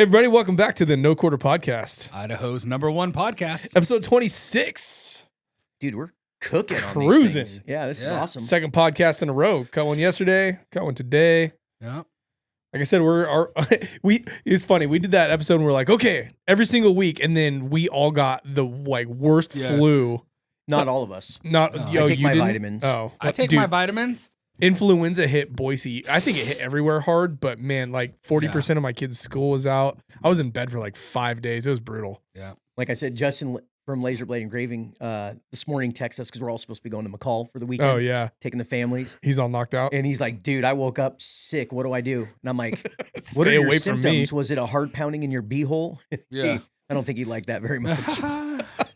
Hey, everybody, welcome back to the No Quarter Podcast. Idaho's #1 podcast. Episode 26. Dude, we're cooking on Cruising. these things. Yeah, this is awesome. Second podcast in a row. Cut one yesterday, cut one today. Yeah. Like I said, it's funny. We did that episode and we're like, okay, every single week. And then we all got the worst flu. Not all of us. I take my vitamins. Oh, I take dude, my vitamins. Influenza hit Boise. I think it hit everywhere hard, but man, 40% of my kids' school was out. I was in bed for 5 days. It was brutal. Yeah. Like I said, Justin from Laser Blade Engraving this morning texted us because we're all supposed to be going to McCall for the weekend. Oh, yeah. Taking the families. He's all knocked out. And he's like, dude, I woke up sick. What do I do? And I'm like, Stay what are your away from me. symptoms? Was it a heart pounding in your beehole? Yeah. I don't think he liked that very much.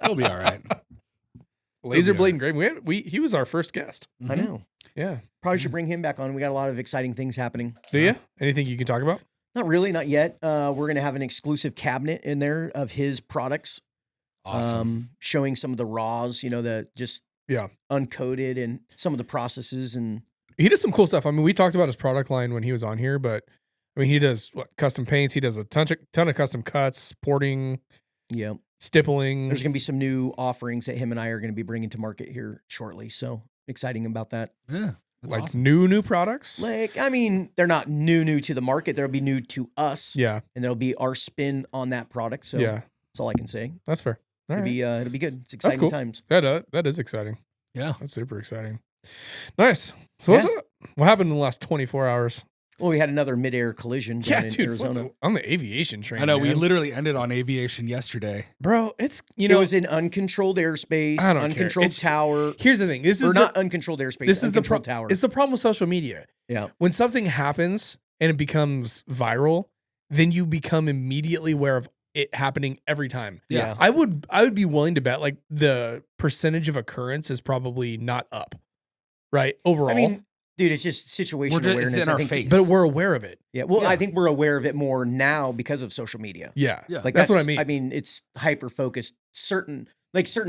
He'll be all right. Laser Blade Engraving. He was our first guest. I know. Yeah. Probably should bring him back on. We got a lot of exciting things happening. Do you? Anything you can talk about? Not really, not yet. We're going to have an exclusive cabinet in there of his products. Awesome. Showing some of the raws, the just uncoated and some of the processes. And he does some cool stuff. I mean, we talked about his product line when he was on here, but I mean, he does custom paints. He does a ton of custom cuts, porting, stippling. There's going to be some new offerings that him and I are going to be bringing to market here shortly. So exciting about that. Yeah. That's awesome. New products. They're not new to the market. They'll be new to us. Yeah. And there'll be our spin on that product. So that's all I can say. That's fair. All right. It'll be good. It's exciting times. That is exciting. Yeah. That's super exciting. Nice. So what happened in the last 24 hours? Well, we had another midair collision down in Arizona. On the aviation train. I know, man. we literally ended on aviation yesterday. Bro, it's, it was in uncontrolled airspace, uncontrolled tower. Here's the thing. This is not uncontrolled airspace. This is the tower. It's the problem with social media. Yeah. When something happens and it becomes viral, then you become immediately aware of it happening every time. Yeah. I would be willing to bet the percentage of occurrence is probably not up. Right? Overall. I mean, dude, it's just situational awareness. It's in our face. But we're aware of it. Yeah. Well, I think we're aware of it more now because of social media. Yeah. Yeah. Like that's what I mean. I mean, it's hyper focused certain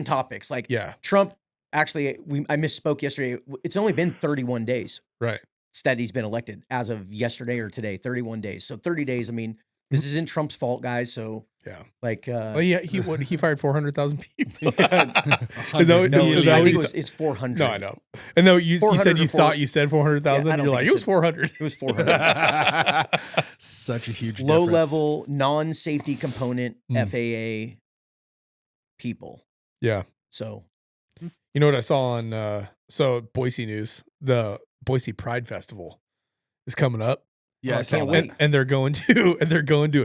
topics. Like Trump. Actually, I misspoke yesterday. It's only been 31 days. Right. That he's been elected as of yesterday or today, 31 days. So 30 days. I mean, this isn't Trump's fault, guys. So he fired 400,000 people. I think it's 400. No, I know. And though you said you thought you said 400,000, you're like, it was 400. It was 400. Such a huge low difference. level, non-safety component FAA people. Yeah. So, you know what I saw on Boise News? The Boise Pride Festival is coming up. Yeah, I can't wait. And they're going to a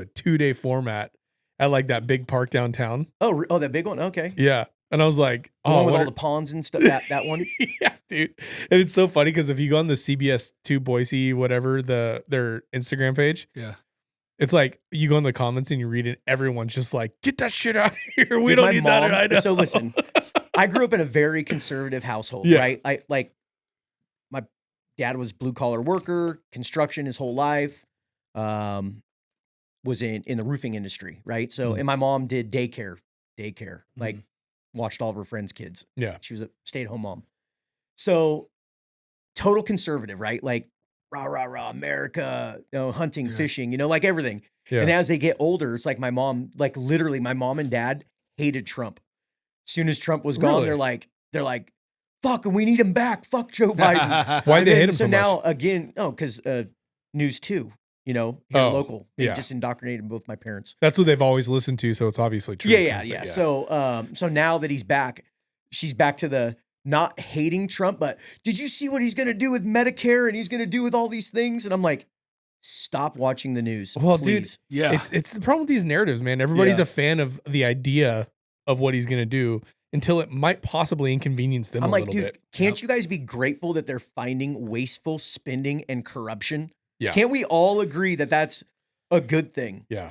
2-day format at that big park downtown. Oh, that big one. Okay. Yeah. And I was like, the one with all the ponds and stuff. That one. Yeah, dude. And it's so funny because if you go on the CBS2 Boise, whatever, their Instagram page, it's like you go in the comments and you read it. Everyone's just like, get that shit out of here. We don't need that in Idaho. So listen, I grew up in a very conservative household, right? My dad was blue collar worker, construction his whole life, was in the roofing industry, right? So, and my mom did daycare, watched all of her friends' kids. Yeah. She was a stay-at-home mom. So total conservative, right? Rah, rah, rah, America, hunting, fishing, everything. Yeah. And as they get older, it's like my mom, literally my mom and dad hated Trump. As soon as Trump was gone, they're like, fuck, and we need him back. Fuck Joe Biden. Why'd they hate him so much? So now again, because News 2, here local. They just indoctrinated both my parents. That's what they've always listened to, so it's obviously true. Yeah. So now that he's back, she's back to the not hating Trump, but did you see what he's going to do with Medicare and he's going to do with all these things? And I'm like, stop watching the news. Well, please. Dude, it's the problem with these narratives, man. Everybody's a fan of the idea of what he's going to do until it might possibly inconvenience them a little bit. Can't you guys be grateful that they're finding wasteful spending and corruption? Yeah. Can't we all agree that that's a good thing? Yeah.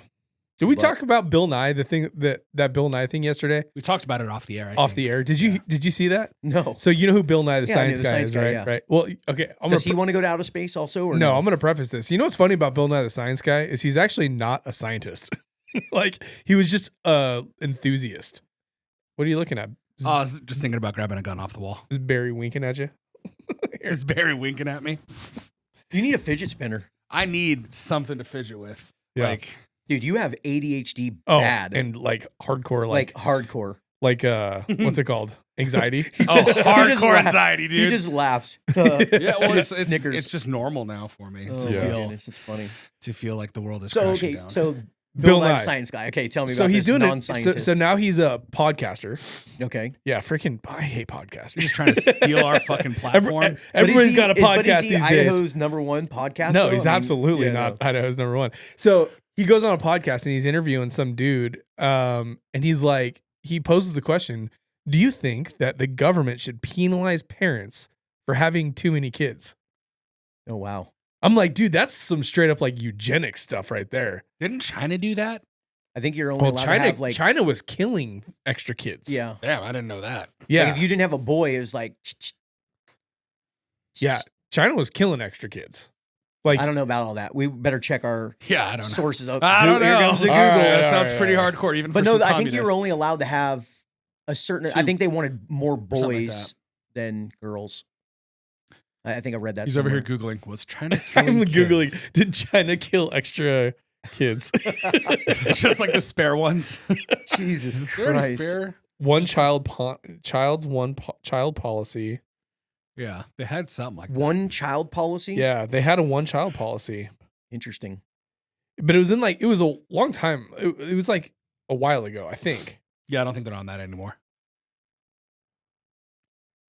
Did we talk about Bill Nye, the thing that Bill Nye thing yesterday? We talked about it off the air. The air. Did you see that? No. So you know who Bill Nye, the science guy is, right? Yeah. Right. Well, okay. Does he want to go to outer space also? Or no, I'm going to preface this. You know what's funny about Bill Nye, the science guy, is he's actually not a scientist. He was just an enthusiast. What are you looking at? I was just thinking about grabbing a gun off the wall. Is Barry winking at you? Is Barry winking at me? You need a fidget spinner. I need something to fidget with. Yeah. Dude, you have ADHD bad. And like hardcore, like hardcore. Like what's it called? Anxiety. Hardcore anxiety, dude. He just laughs. Yeah, well, Snickers. It's just normal now for me It's funny to feel like the world is so crashing down. So Bill Nye, Nye, science guy. Okay, tell me so about he's this doing non-scientist. So now he's a podcaster. Okay. Yeah, freaking. I hate podcasters. You're just trying to steal our fucking platform. Everybody's got a podcast these days. Idaho's #1 podcast? No, he's absolutely not Idaho's #1. So he goes on a podcast and he's interviewing some dude. And he's like, he poses the question, do you think that the government should penalize parents for having too many kids? Oh, wow. I'm like, dude, that's some straight up like eugenics stuff right there. Didn't China do that? I think you're only allowed to have like China was killing extra kids. Yeah. Damn, I didn't know that. Yeah. Like if you didn't have a boy, it was like yeah. China was killing extra kids. Like I don't know about all that. We better check our I don't know. sources. I don't know. Here comes the Google. That sounds pretty hardcore, even But for no, some I think you're communists. only allowed to have a certain. I think they wanted more boys than girls. I think I read that. He's somewhere. over here Googling, was China I'm killing Googling, kids? did China kill extra kids? Just like the spare ones. Jesus Very Christ. fair. One child policy. Yeah, they had something like that. One child policy? Yeah, they had a one child policy. Interesting. But it was it was a long time. It was like a while ago, I think. Yeah, I don't think they're on that anymore.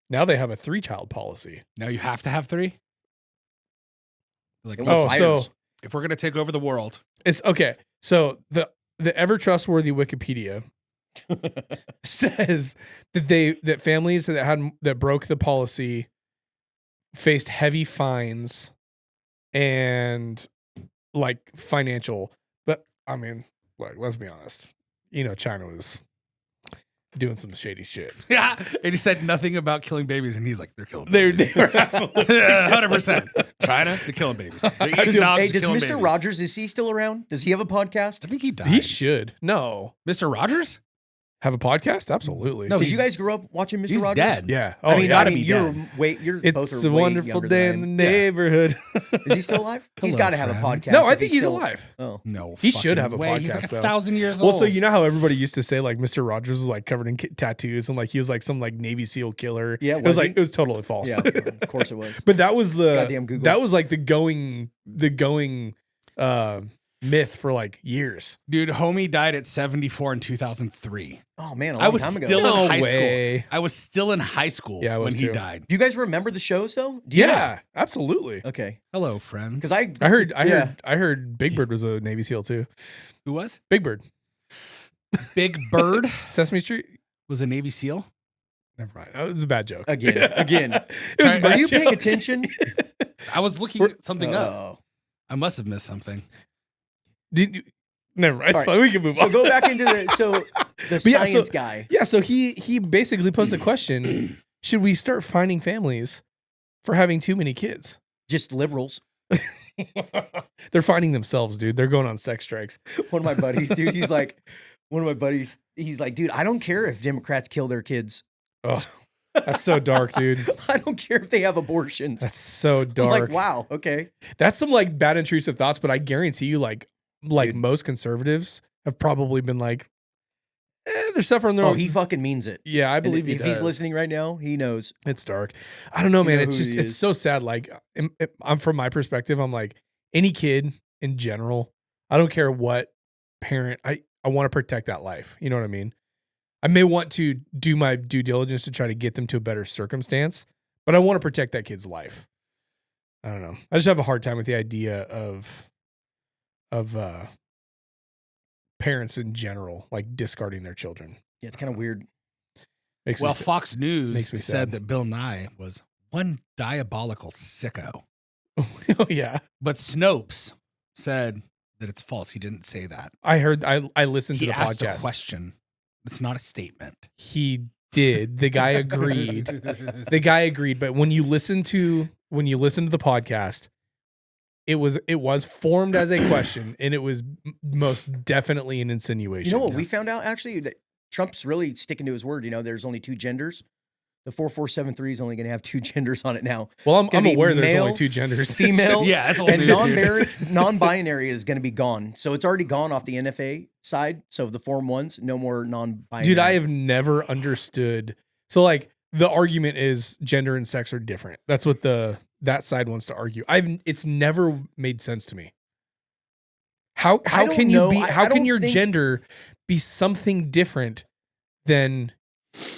Now they have a 3-child policy. Now you have to have 3? Like, so if we're going to take over the world. it's okay. So the ever trustworthy Wikipedia says that families that broke the policy faced heavy fines and like financial. But I mean, like, let's be honest. You know, China was doing some shady shit. Yeah, and he said nothing about killing babies, and he's like, they're killing babies. They're absolutely 100%. China, they're killing babies. They're eating dogs, Hey, does killing Mr. babies. Rogers, is he still around? Does he have a podcast? I think he died. He should. No. Mr. Rogers? Have a podcast? Absolutely. No, Did you guys grow up watching Mr. He's Rogers? dead. Yeah. I mean, gotta be dead. you're both It's are a way wonderful younger day than in I the am. neighborhood. Is he still alive? He's Hello, got to have a friends. podcast. No, I if think he's still- alive. Oh. No, He should fucking have a way. He's like podcast, though. 1,000 years Well, old. so you know how everybody used to say like Mr. Rogers was like covered in tattoos and like he was like some like Navy SEAL killer. Yeah, it was he? like it was totally false. Yeah, of course it was. But that was Goddamn Google. that was like the going myth for like years. Dude, homie died at 74 in 2003. Oh man, a I long was time ago. still No in high way. school. I was still in high school Yeah, I was when he too. died. Do you guys remember the shows though? Do you know? Yeah, absolutely. Okay. Hello, friends. Because I I heard Big Bird was a Navy SEAL too. Who was? Big Bird. Big Bird Sesame Street. was a Navy SEAL. Never mind. That was a bad joke. again. It was a Are bad you paying joke. attention? I was looking something up. Oh. I must have missed something. Did you? Never mind. It's All right. fine. We can move So on. go back into the yeah, science guy. Yeah, so he basically posed the question: should we start fining families for having too many kids? Just liberals. They're finding themselves, dude. They're going on sex strikes. One of my buddies, dude, he's like, dude, I don't care if Democrats kill their kids. Oh, that's so dark, dude. I don't care if they have abortions. That's so I'm dark. like, wow, okay. That's some like bad intrusive thoughts, but I guarantee you, like Dude. most conservatives have probably been like, they're suffering their Oh, own. he fucking means it. Yeah, I And believe he if does. he's listening right now, he knows. It's dark. I don't know, You man. know It's who just he it's is. so sad. Like I'm from my perspective, I'm like any kid in general. I don't care what parent. I want to protect that life. You know what I mean? I may want to do my due diligence to try to get them to a better circumstance, but I want to protect that kid's life. I don't know. I just have a hard time with the idea of parents in general like discarding their children. Yeah, it's kind of weird. Makes Well, me Fox News makes me said sad. that Bill Nye was one diabolical sicko. oh yeah. But Snopes said that it's false. He didn't say that. I heard. I listened to He the asked podcast. a question. It's not a statement. He did. The guy agreed. The guy agreed. But when you listen to the podcast, it was formed as a question, and it was most definitely an insinuation. You know what we found out actually? That Trump's really sticking to his word. You know, there's only 2 genders. The 4473 is only going to have 2 genders on it now. Well, I'm aware there's male, only 2 genders. Female, yeah, that's old and news, non-binary is going to be gone. So it's already gone off the NFA side. So the Form 1s, no more non-binary. Dude, I have never understood. So like the argument is gender and sex are different. That's what that side wants to argue. It's never made sense to me. How can you be? How can your gender be something different than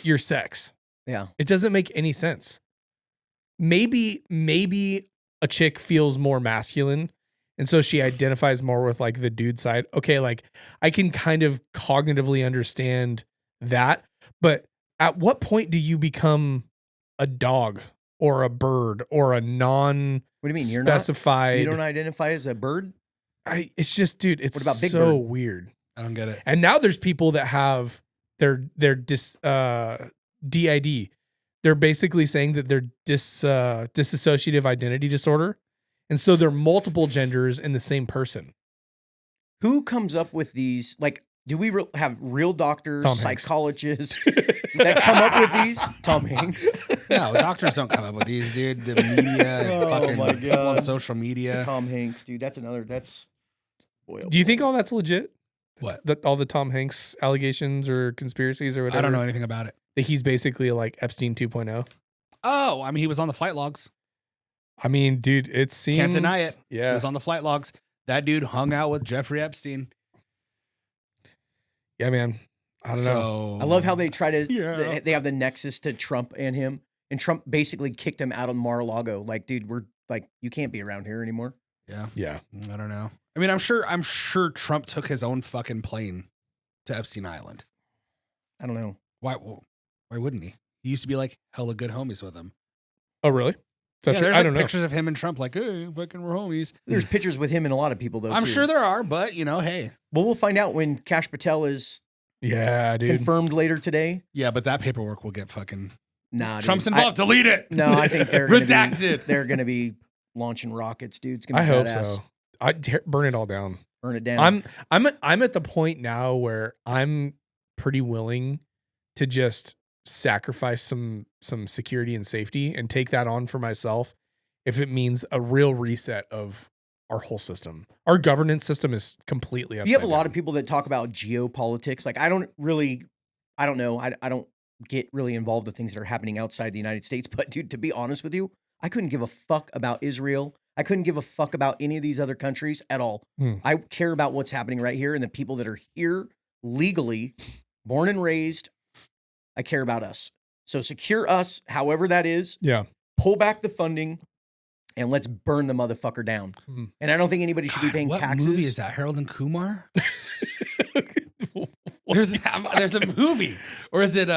your sex? Yeah, it doesn't make any sense. Maybe a chick feels more masculine, and so she identifies more with like the dude side. Okay, like I can kind of cognitively understand that, but at what point do you become a dog or a bird or a non? What do you mean? You're specified? You don't identify as a bird? It's just, dude, it's what about Big so Bird? weird. I don't get it. And now there's people that have their DID. They're basically saying that they're dissociative identity disorder. And so they're multiple genders in the same person. Who comes up with these? Like, do we have real doctors, psychologists that come up with these? Tom Hanks. No, doctors don't come up with these, dude. The media, fucking people on social media. Tom Hanks, dude. That's. Boy, do you think all that's legit? What? All the Tom Hanks allegations or conspiracies or whatever? I don't know anything about it. That he's basically like Epstein 2.0. Oh, I mean, he was on the flight logs. I mean, dude, it seems... Can't deny it. Yeah. He was on the flight logs. That dude hung out with Jeffrey Epstein. Yeah, man. I don't know. I love how they try to... They have the nexus to Trump and him. And Trump basically kicked him out of Mar-a-Lago. Like, dude, we're like, you can't be around here anymore. Yeah. Yeah. I don't know. I mean, I'm sure Trump took his own fucking plane to Epstein Island. I don't know. Why wouldn't he? He used to be like hella good homies with him. Oh, really? Yeah, there's I don't know. Pictures of him and Trump like, hey, fucking we're homies. There's pictures with him and a lot of people, though, I'm sure there are, but, you know, hey. Well, we'll find out when Kash Patel is confirmed later today. Yeah, but that paperwork will get fucking... Nah, Trump's involved. Delete it. No, I think they're redacted. They're going to be launching rockets, dude. It's gonna be I badass. hope so. I burn it all down. Burn it down. I'm at the point now where I'm pretty willing to just sacrifice some security and safety and take that on for myself if it means a real reset of our whole system. Our governance system is completely upside You have a lot down. of people that talk about geopolitics. Like I don't know. I don't get really involved with things that are happening outside the United States. But dude, to be honest with you, I couldn't give a fuck about Israel. I couldn't give a fuck about any of these other countries at all. I care about what's happening right here and the people that are here legally, born and raised. I care about us. So secure us, however that is. Yeah. Pull back the funding and let's burn the motherfucker down. And I don't think anybody should be paying taxes. What movie is that? Harold and Kumar? There's a movie. Or is it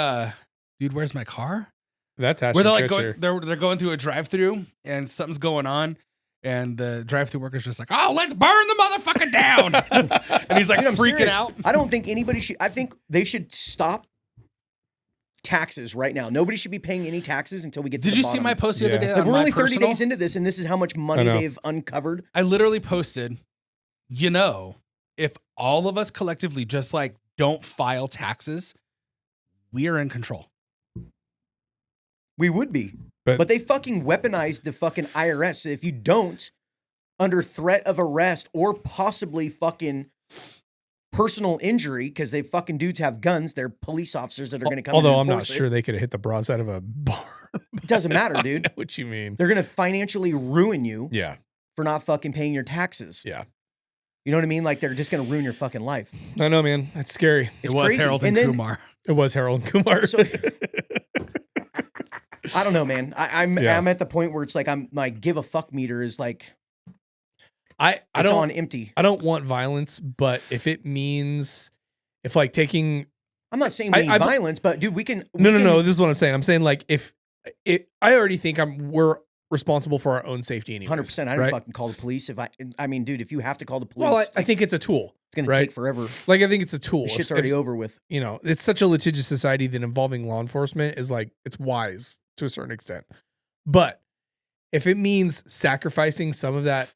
Dude, Where's My Car? That's where they're like they're going through a drive-through and something's going on. And the drive-thru worker's just like, oh, let's burn the motherfucker down. And he's like freaking out. I don't think anybody should. I think they should stop taxes right now. Nobody should be paying any taxes until we get to the bottom. Did you see my post the other day? Like, we're only 30 days into this, and this is how much money they've uncovered. I literally posted, if all of us collectively just like don't file taxes, we are in control. We would be. But they fucking weaponized the fucking IRS. If you don't, under threat of arrest or possibly fucking personal injury, because they fucking dudes have guns, they're police officers that are going to come in and Although I'm not enforce sure they could have hit the broadside of a bar. It doesn't matter, dude. I know what you mean. They're going to financially ruin you for not fucking paying your taxes. Yeah. You know what I mean? Like, they're just going to ruin your fucking life. I know, man. That's scary. It's was crazy. Harold and Kumar. It was Harold and Kumar. So, I don't know, man. I'm at the point where it's like my give a fuck meter is like I don't on empty. I don't want violence, but if it means like taking, I'm not saying violence, but dude, we can. No. This is what I'm saying. I'm saying like I already think we're responsible for our own safety anyway. 100%. I don't fucking call the police I mean, dude, if you have to call the police, well, I think it's a tool. It's gonna take forever. Like I think it's a tool. The shit's already over with. You know, it's such a litigious society that involving law enforcement is like it's wise to a certain extent. But if it means sacrificing some of that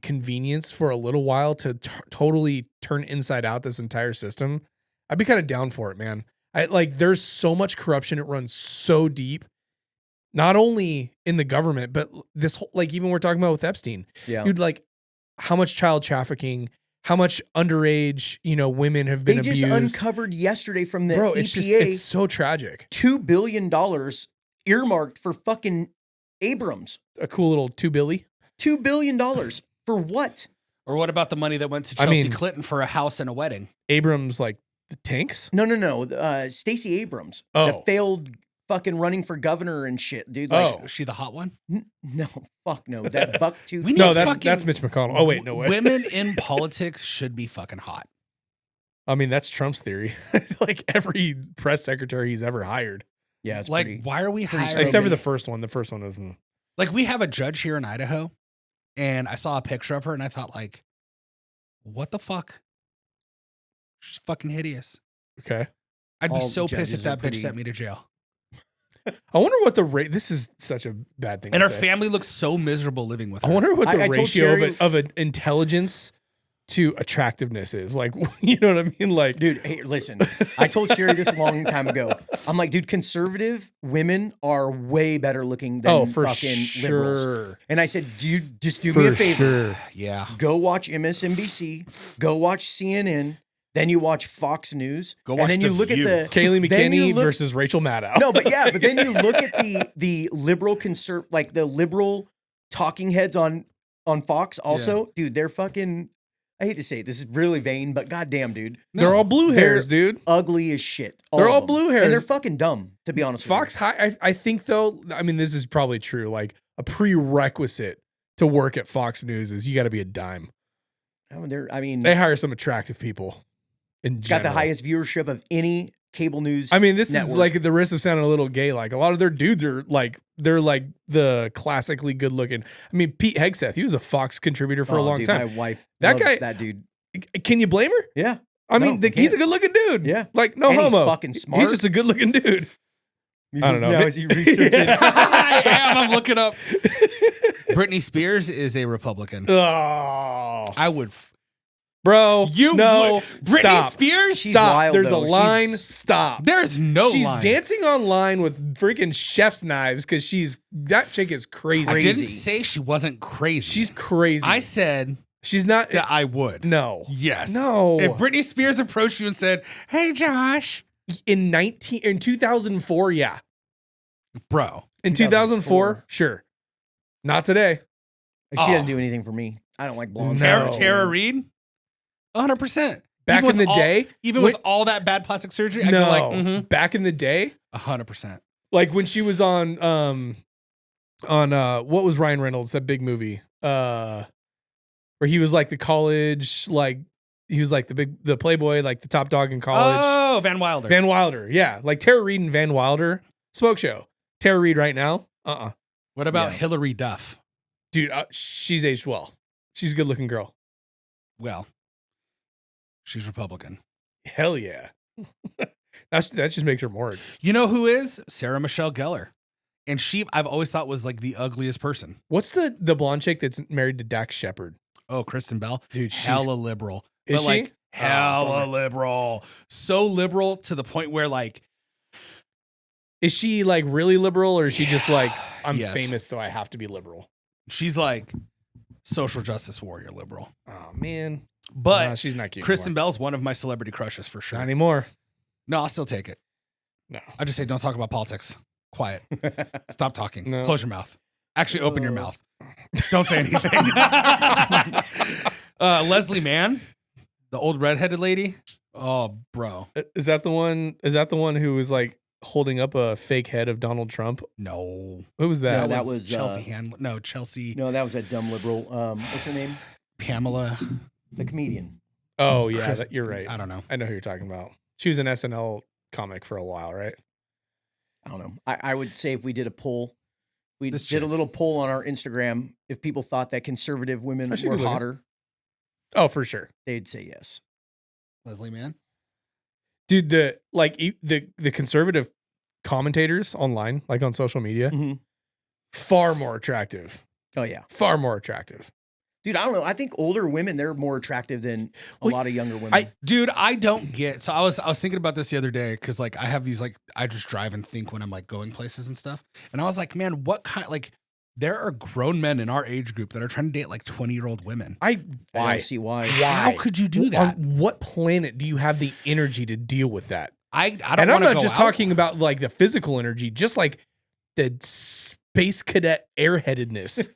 convenience for a little while to totally turn inside out this entire system, I'd be kind of down for it, man. There's so much corruption. It runs so deep, not only in the government, but this whole, like, even we're talking about with Epstein. Yeah. Dude, like, how much child trafficking, how much underage, women have been abused. They just uncovered yesterday from the EPA. It's so tragic. $2 billion earmarked for fucking Abrams. A cool little $2 billion. $2 billion for what? Or what about the money that went to Chelsea Clinton for a house and a wedding? Abrams, like the tanks? No. Stacey Abrams. The failed fucking running for governor and shit, dude. Like, is she the hot one? No, fuck no. That bucktooth. No, that's Mitch McConnell. Oh wait, no way. Women in politics should be fucking hot. I mean, that's Trump's theory. It's like every press secretary he's ever hired. Yeah, it's like, why are we hiring? Except for the first one. The first one was like, we have a judge here in Idaho, and I saw a picture of her, and I thought, like, what the fuck? She's fucking hideous. Okay. I'd be so pissed if that bitch sent me to jail. I wonder what the rate. This is such a bad thing. And her family looks so miserable living with her. I wonder what the ratio of an intelligence to attractiveness is. Like, you know what I mean? Like, dude, hey, listen, I told Sherry this a long time ago. I'm like, dude, conservative women are way better looking than fucking liberals. And I said, dude, just do me a favor. Sure. Yeah. Go watch MSNBC. Go watch CNN. Then you watch Fox News. Go watch and then you look at the Kayleigh McKinney versus Rachel Maddow. No, but then you look at the liberal the liberal talking heads on Fox also. Dude, they're fucking, I hate to say it, this is really vain, but goddamn, dude. They're all blue hairs, dude. Ugly as shit. They're all blue hairs. And they're fucking dumb, to be honest with you. I think though, I mean, this is probably true. Like, a prerequisite to work at Fox News is you got to be a dime. They hire some attractive people. It's got the highest viewership of any cable news. I mean, this network. is like the risk of sounding a little gay. Like, a lot of their dudes are like, they're like the classically good looking. I mean, Pete Hegseth, he was a Fox contributor for a long time. My wife loves that dude. Can you blame her? Yeah. I mean, he's a good looking dude. Yeah. Like, no and homo. He's fucking smart. He's just a good looking dude. I don't know. Now is he researching? I am. I'm looking up. Britney Spears is a Republican. Oh. I would. Bro, Britney stop. Spears? She's stop. wild, There's though. a line. Stop. There's no She's line. dancing online with freaking chef's knives because that chick is crazy. I didn't say she wasn't crazy. She's crazy. I said she's not. that I would. No. Yes. No. If Britney Spears approached you and said, "Hey, Josh," in 2004, yeah, bro. In 2004, sure. Not today. She doesn't do anything for me. I don't like blondes. Tara Reid. 100%. Back in the day, even with all that bad plastic surgery, I feel like back in the day, 100%. Like when she was on what was Ryan Reynolds, that big movie, where he was like the college, like he was like the playboy, like the top dog in college. Oh, Van Wilder. Van Wilder, yeah, like Tara Reid and Van Wilder, smoke show. Tara Reid right now, What about Hillary Duff? Dude, she's aged well. She's a good looking girl. Well. She's Republican. Hell yeah. That just makes her more. You know who is? Sarah Michelle Gellar. And I've always thought was like the ugliest person. What's the blonde chick that's married to Dax Shepard? Oh, Kristen Bell. Dude, she's hella liberal. Is she? Like, hella liberal. So liberal to the point where like. Is she like really liberal or is she just like, I'm famous so I have to be liberal? She's like social justice warrior liberal. Oh, man. But she's not cute. Kristen Bell's one of my celebrity crushes for sure. Not anymore. No, I'll still take it. No. I just say don't talk about politics. Quiet. Stop talking. No. Close your mouth. Actually, open your mouth. Don't say anything. Leslie Mann, the old redheaded lady. Oh, bro. Is that the one who was like holding up a fake head of Donald Trump? No. Who was that? No, that was Chelsea Handler. No, Chelsea. No, that was that dumb liberal. What's her name? Pamela. The comedian. Oh, yeah. You're right. I don't know. I know who you're talking about. She was an SNL comic for a while, right? I don't know. I would say if we did a poll, we did a little poll on our Instagram, if people thought that conservative women were hotter. Oh, for sure. They'd say yes. Leslie Mann? Dude, the conservative commentators online, like on social media, far more attractive. Oh, yeah. Far more attractive. Dude, I don't know. I think older women, they're more attractive than a lot of younger women. I don't get. So I was thinking about this the other day because like I have these like I just drive and think when I'm like going places and stuff, and I was like, man, what kind like there are grown men in our age group that are trying to date like 20-year-old women. I don't see why. How could you do that? On what planet do you have the energy to deal with that? I don't. And I'm not go just out. talking about like the physical energy, just like the space cadet airheadedness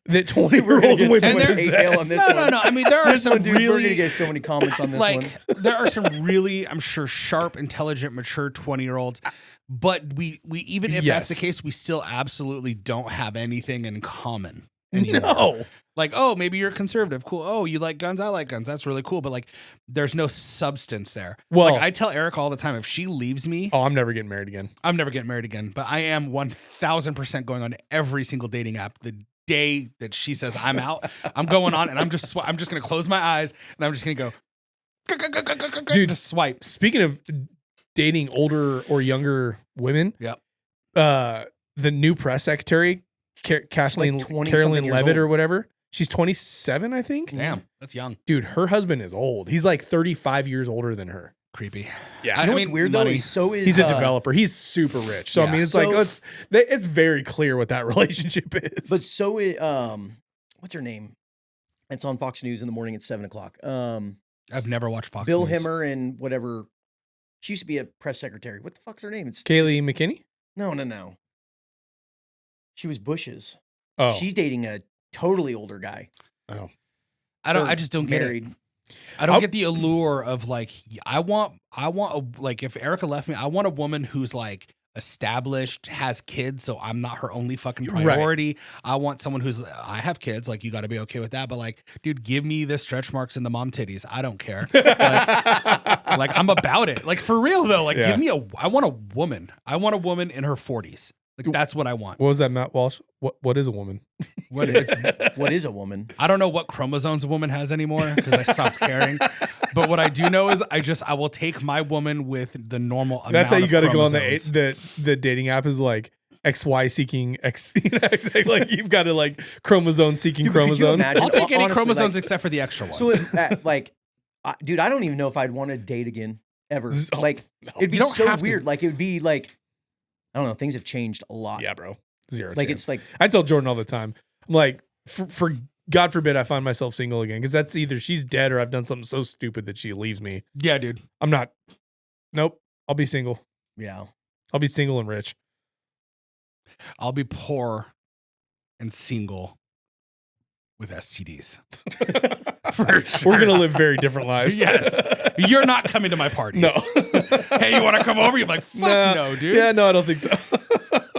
that 20-year-old women possess. No. I mean, there are some dude, really. We're gonna get so many comments on this like, one. There are some really, I'm sure, sharp, intelligent, mature 20-year-olds. But we even if that's the case, we still absolutely don't have anything in common anymore. No. Like, oh, maybe you're conservative. Cool. Oh, you like guns? I like guns. That's really cool. But like, there's no substance there. Well, like I tell Erica all the time, if she leaves me, I'm never getting married again. I'm never getting married again. But I am 1,000% going on every single dating app the day that she says I'm out. I'm going on, and I'm just gonna close my eyes, and I'm just gonna go, dude, just swipe. Speaking of dating older or younger women, yep. The new press secretary, Carolyn Levitt or whatever. She's 27, I think. Damn, that's young. Dude, her husband is old. He's like 35 years older than her. Creepy. Yeah. You know what's weird though? He's a developer. He's super rich. So I mean, it's like it's very clear what that relationship is. But so it what's her name? It's on Fox News in the morning at 7:00. I've never watched Fox Bill News. Hemmer and whatever. She used to be a press secretary. What the fuck's her name? It's Kayleigh McKinney? No. She was Bush's. Oh. She's dating a totally older guy. Oh. I just don't get it. I don't get the allure of like I want like if Erica left me, I want a woman who's like established, has kids, so I'm not her only fucking priority. Right. I want someone who's I have kids, like you got to be okay with that, but like dude, give me the stretch marks and the mom titties. I don't care. like I'm about it. Like for real though, like give me I want a woman. I want a woman in her 40s. Like that's what I want. What was that, Matt Walsh? What is a woman? What is a woman? I don't know what chromosomes a woman has anymore because I stopped caring. But what I do know is I will take my woman with the normal amount. That's how you got to go on the dating app is like XY seeking X. Like you've got to like chromosome seeking chromosome. I'll take any chromosomes except for the extra ones. So dude, I don't even know if I'd want to date again ever. Like it'd be so weird. Like it would be like. I don't know. Things have changed a lot. Yeah, bro. Zero. Like chance. it's like I tell Jordan all the time. I'm like, for God forbid I find myself single again, because that's either she's dead or I've done something so stupid that she leaves me. Yeah, dude. I'm not. Nope. I'll be single. Yeah. I'll be single and rich. I'll be poor and single with STDs. For sure. We're gonna live very different lives. Yes. You're not coming to my parties. No. Hey, you want to come over? You're like, fuck no, dude. Yeah, no, I don't think so.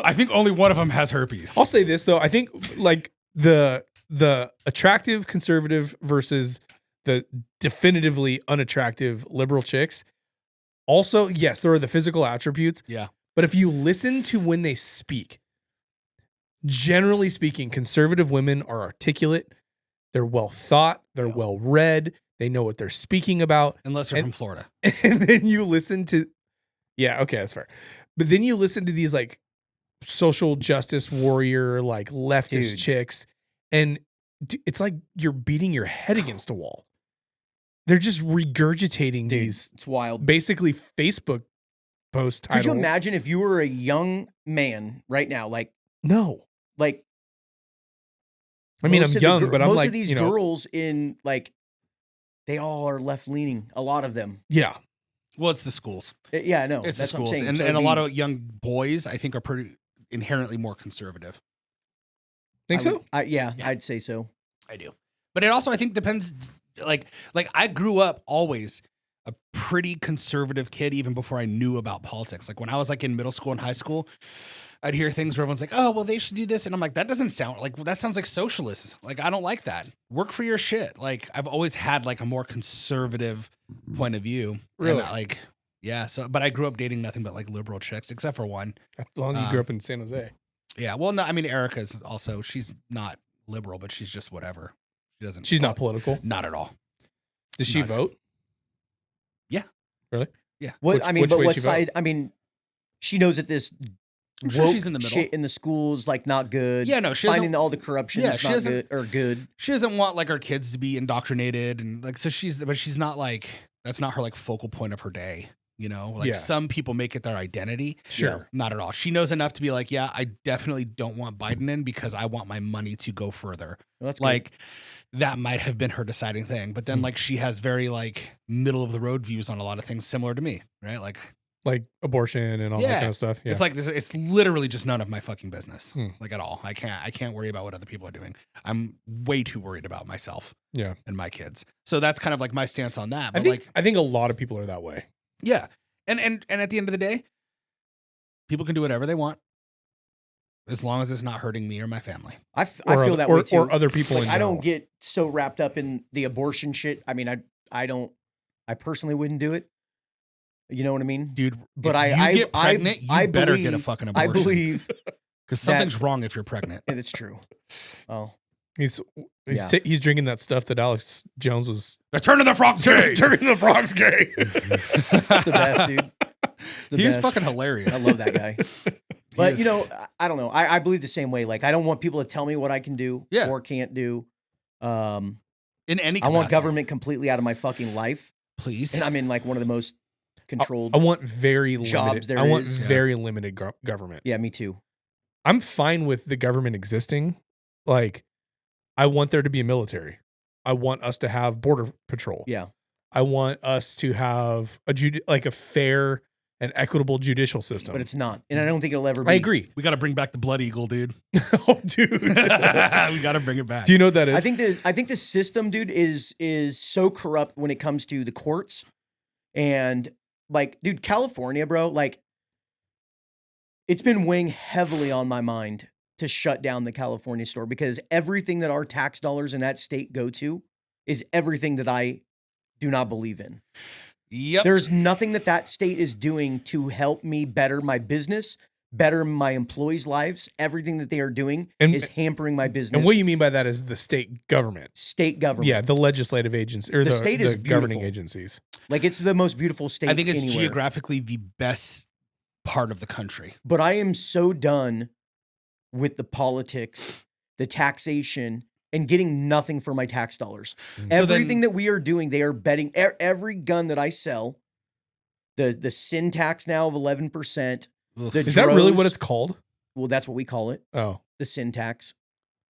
I think only one of them has herpes. I'll say this though. I think like the attractive conservative versus the definitively unattractive liberal chicks. Also, yes, there are the physical attributes. Yeah. But if you listen to when they speak, generally speaking, conservative women are articulate. They're well thought. They're well read. They know what they're speaking about. Unless they're from Florida. And then you listen to, yeah, okay, that's fair. But then you listen to these like social justice warrior, like leftist chicks, and it's like you're beating your head against a wall. They're just regurgitating these. It's wild. Basically, Facebook post titles. Could you imagine if you were a young man right now? Like, no. Like, I mean, I'm young, but I'm like, most of these girls in like, they all are left leaning. A lot of them. Yeah. Well, it's the schools. Yeah, I know. It's that's the schools. What I'm saying. And, so and a lot of young boys, I think, are pretty inherently more conservative. Think so? Yeah, I'd say so. I do. But it also, I think, depends. Like I grew up always a pretty conservative kid, even before I knew about politics. Like when I was like in middle school and high school, I'd hear things where everyone's like, oh, well, they should do this. And I'm like, that doesn't sound like, that sounds like socialist. Like, I don't like that. Work for your shit. Like, I've always had like a more conservative point of view. Really? And, like, yeah. So, but I grew up dating nothing but like liberal chicks, except for one. As long as you grew up in San Jose. Yeah. Well, no, I mean, Erica's also, she's not liberal, but she's just whatever. She doesn't. She's not political. Not at all. Does she vote? Yeah. Really? Yeah. What I mean, but what side? I mean, she knows that this I'm sure she's in the middle. Shit in the schools, like not good. Yeah, no, she finding all the corruption is not good or good. She doesn't want like her kids to be indoctrinated and like, so she's not like, that's not her like focal point of her day. You know, like some people make it their identity. Sure. Not at all. She knows enough to be like, yeah, I definitely don't want Biden in because I want my money to go further. Well, that's like that might have been her deciding thing. But then like she has very like middle of the road views on a lot of things similar to me, right? Like abortion and all that kind of stuff. Yeah. It's like it's literally just none of my fucking business. Like at all. I can't worry about what other people are doing. I'm way too worried about myself. Yeah. And my kids. So that's kind of like my stance on that. But I think a lot of people are that way. Yeah. And at the end of the day, people can do whatever they want as long as it's not hurting me or my family. I feel that way too. Or other people in general. I don't get so wrapped up in the abortion shit. I mean, I personally wouldn't do it. You know what I mean? Dude, but if you get pregnant, you better get a fucking abortion. I believe. Because something's wrong if you're pregnant. Yeah, that's true. Oh. He's drinking that stuff that Alex Jones was. The turn of the frog's gay. Turn of the frog's gay. It's the best, dude. He's fucking hilarious. I love that guy. But you know, I don't know. I believe the same way. Like, I don't want people to tell me what I can do or can't do. In any capacity. I want government completely out of my fucking life, please. And I'm in like one of the most controlled. I want very jobs. Limited. I want very limited government. Yeah, me too. I'm fine with the government existing. Like, I want there to be a military. I want us to have border patrol. Yeah. I want us to have a fair and equitable judicial system. But it's not. And I don't think it'll ever be. I agree. We got to bring back the blood eagle, dude. Oh, dude. We got to bring it back. Do you know what that is? I think the system, dude, is so corrupt when it comes to the courts. And like, dude, California, bro, like, it's been weighing heavily on my mind to shut down the California store because everything that our tax dollars in that state go to is everything that I do not believe in. Yep. There's nothing that state is doing to help me better my business, better my employees' lives. Everything that they are doing is hampering my business. And what you mean by that is the state government. State government. Yeah, the legislative agency or the state is governing agencies. Like, it's the most beautiful state. I think it's anywhere. geographically the best part of the country. But I am so done with the politics, the taxation, and getting nothing for my tax dollars. Everything that we are doing, they are betting every gun that I sell, the sin tax now of 11%. Is that really what it's called? Well, that's what we call it. Oh. The sin tax.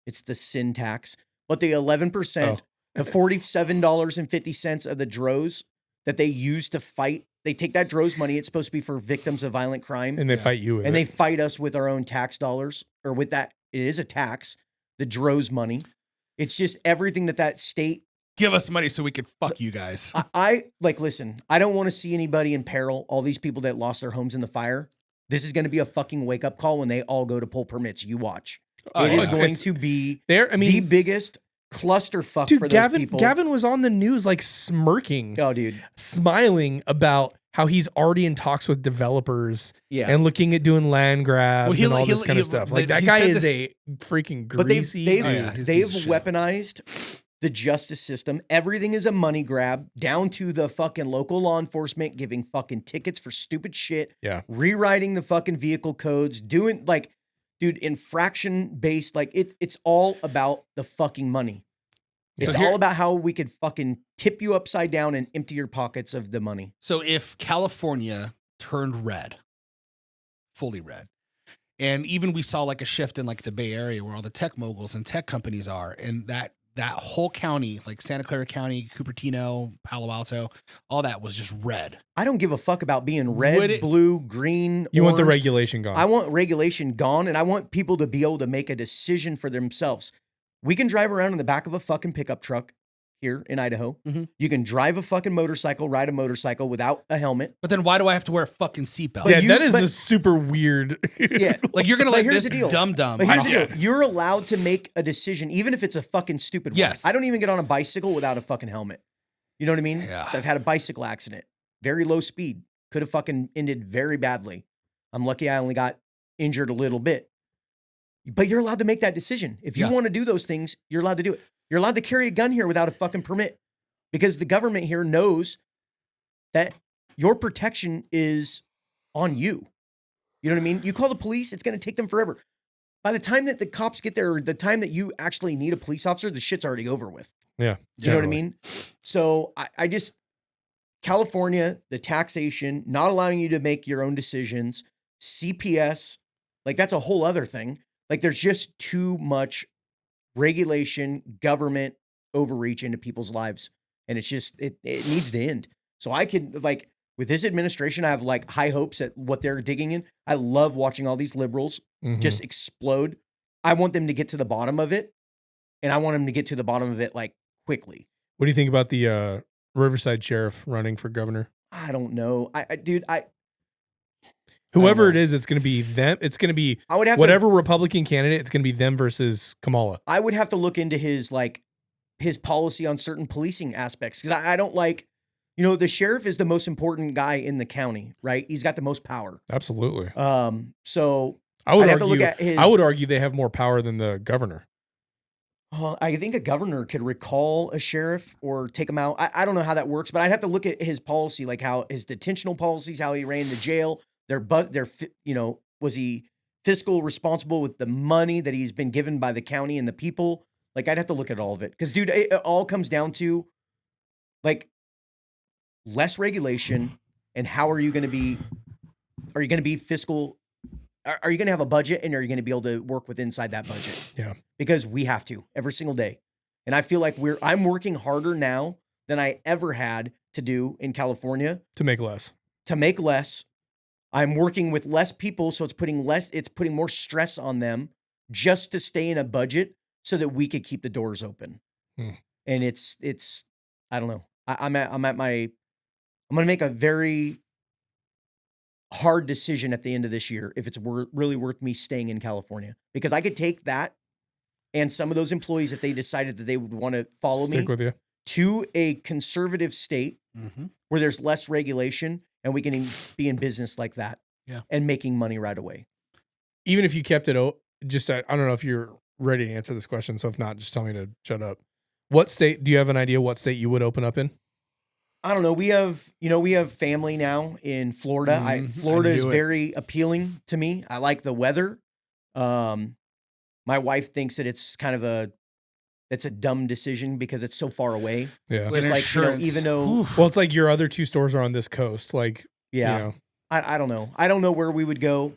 It's the sin tax. But the 11%, the $47.50 of the droves that they use to fight, they take that droves money. It's supposed to be for victims of violent crime. And they fight you with and they fight us with our own tax dollars, or with that. It is a tax, the droves money. It's just everything that state. Give us money so we can fuck you guys. I listen, I don't want to see anybody in peril. All these people that lost their homes in the fire. This is going to be a fucking wake up call when they all go to pull permits. You watch. It is going to be the biggest clusterfuck for those people. Gavin was on the news like smirking. Oh, dude. Smiling about how he's already in talks with developers and looking at doing land grabs and all this kind of stuff. Like, that guy is a freaking greasy. But they've weaponized the justice system. Everything is a money grab, down to the fucking local law enforcement giving fucking tickets for stupid shit. Yeah. Rewriting the fucking vehicle codes, doing like, dude, infraction based, like it's all about the fucking money. It's all about how we could fucking tip you upside down and empty your pockets of the money. So if California turned red, fully red, and even we saw like a shift in like the Bay Area where all the tech moguls and tech companies are, and that whole county, like Santa Clara County, Cupertino, Palo Alto, all that was just red. I don't give a fuck about being red, blue, green, You orange. want the regulation gone. I want regulation gone, and I want people to be able to make a decision for themselves. We can drive around in the back of a fucking pickup truck here in Idaho. Mm-hmm. You can drive a fucking motorcycle, ride a motorcycle without a helmet. But then why do I have to wear a fucking seatbelt? Yeah, that is a super weird. Yeah. Like, you're going to let here's this the deal. dumb. But here's the deal. You're allowed to make a decision, even if it's a fucking stupid one. Yes. I don't even get on a bicycle without a fucking helmet. You know what I mean? Yeah. So I've had a bicycle accident. Very low speed. Could have fucking ended very badly. I'm lucky I only got injured a little bit. But you're allowed to make that decision. If you want to do those things, you're allowed to do it. You're allowed to carry a gun here without a fucking permit because the government here knows that your protection is on you. You know what I mean? You call the police, it's going to take them forever. By the time that the cops get there, or the time that you actually need a police officer, the shit's already over with. Yeah. You know what I mean? So I just, California, the taxation, not allowing you to make your own decisions, CPS, like that's a whole other thing. Like there's just too much regulation, government overreach into people's lives. And it's just, it needs to end. So I can, like, with this administration, I have like high hopes at what they're digging in. I love watching all these liberals just explode. I want them to get to the bottom of it. And I want them to get to the bottom of it like quickly. What do you think about the Riverside sheriff running for governor? I don't know. Dude, whoever it is, it's going to be them. It's going to be whatever Republican candidate. It's going to be them versus Kamala. I would have to look into his policy on certain policing aspects. Cause I don't like, you know, the sheriff is the most important guy in the county, right? He's got the most power. Absolutely. So I would argue they have more power than the governor. I think a governor could recall a sheriff or take him out. I don't know how that works, but I'd have to look at his policy, like how his detentional policies, how he ran the jail, you know, was he fiscal responsible with the money that he's been given by the county and the people? Like I'd have to look at all of it. Cause dude, it all comes down to like less regulation and how are you going to be fiscal? Are you going to have a budget and are you going to be able to work with inside that budget? Yeah. Because we have to every single day. And I feel like I'm working harder now than I ever had to do in California. To make less. I'm working with less people. So it's putting more stress on them just to stay in a budget so that we could keep the doors open. And it's, I don't know. I'm going to make a very hard decision at the end of this year if it's really worth me staying in California, because I could take that and some of those employees, if they decided that they would want to follow me to a conservative state where there's less regulation and we can be in business like that and making money right away. Even if you kept it, I don't know if you're ready to answer this question. So if not, just tell me to shut up. What state, do you have an idea what state you would open up in? I don't know. We have family now in Florida. Florida is very appealing to me. I like the weather. My wife thinks that it's kind of it's a dumb decision because it's so far away. Yeah. Just like, you know, even though, well, it's like your other two stores are on this coast. Like, yeah, you know. I don't know. I don't know where we would go,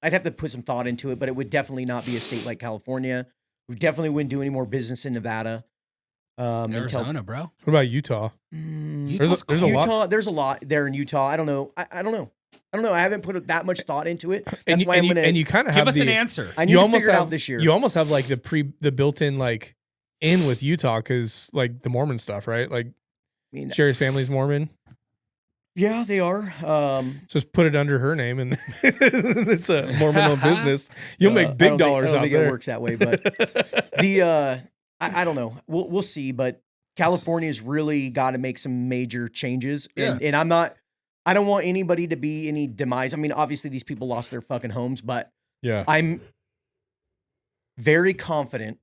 I'd have to put some thought into it, but it would definitely not be a state like California. We definitely wouldn't do any more business in Nevada. Arizona, bro. What about Utah? There's a lot there in Utah. I don't know. I don't know. I haven't put that much thought into it. That's why I'm going to. And you kind of have give us an answer. I need to figure it out this year. You almost have like the built-in like in with Utah because like the Mormon stuff, right? Like, Sherry's family's Mormon. Yeah, they are. Just put it under her name, and it's a Mormon-owned business. You'll make big dollars out there. I don't think it works that way, but I don't know. We'll see. But California's really got to make some major changes, and I don't want anybody to be any demise. I mean, obviously these people lost their fucking homes, but I'm very confident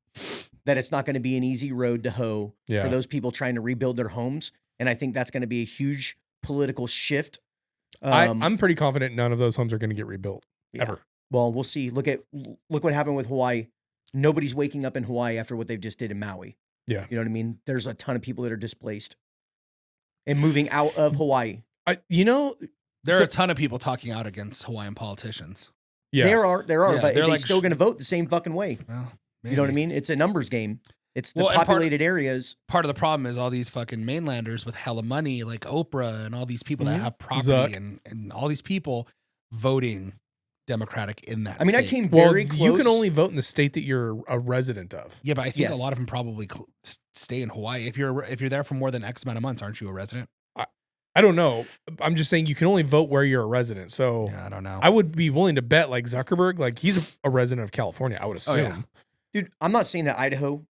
that it's not going to be an easy road to hoe for those people trying to rebuild their homes, and I think that's going to be a huge political shift. I'm pretty confident none of those homes are going to get rebuilt ever. Well, we'll see. Look what happened with Hawaii. Nobody's waking up in Hawaii after what they've just did in Maui. Yeah. You know what I mean? There's a ton of people that are displaced and moving out of Hawaii. There are a ton of people talking out against Hawaiian politicians. Yeah. There are, but they're still going to vote the same fucking way. Well, you know what I mean? It's a numbers game. It's the populated areas. Part of the problem is all these fucking mainlanders with hella money, like Oprah and all these people that have property and all these people voting Democratic in that state. I came very close. You can only vote in the state that you're a resident of. Yeah, but I think a lot of them probably stay in Hawaii. If you're there for more than X amount of months, aren't you a resident? I don't know. I'm just saying you can only vote where you're a resident. So I don't know. I would be willing to bet like Zuckerberg, like he's a resident of California, I would assume. Oh, yeah. Dude, I'm not saying that Idaho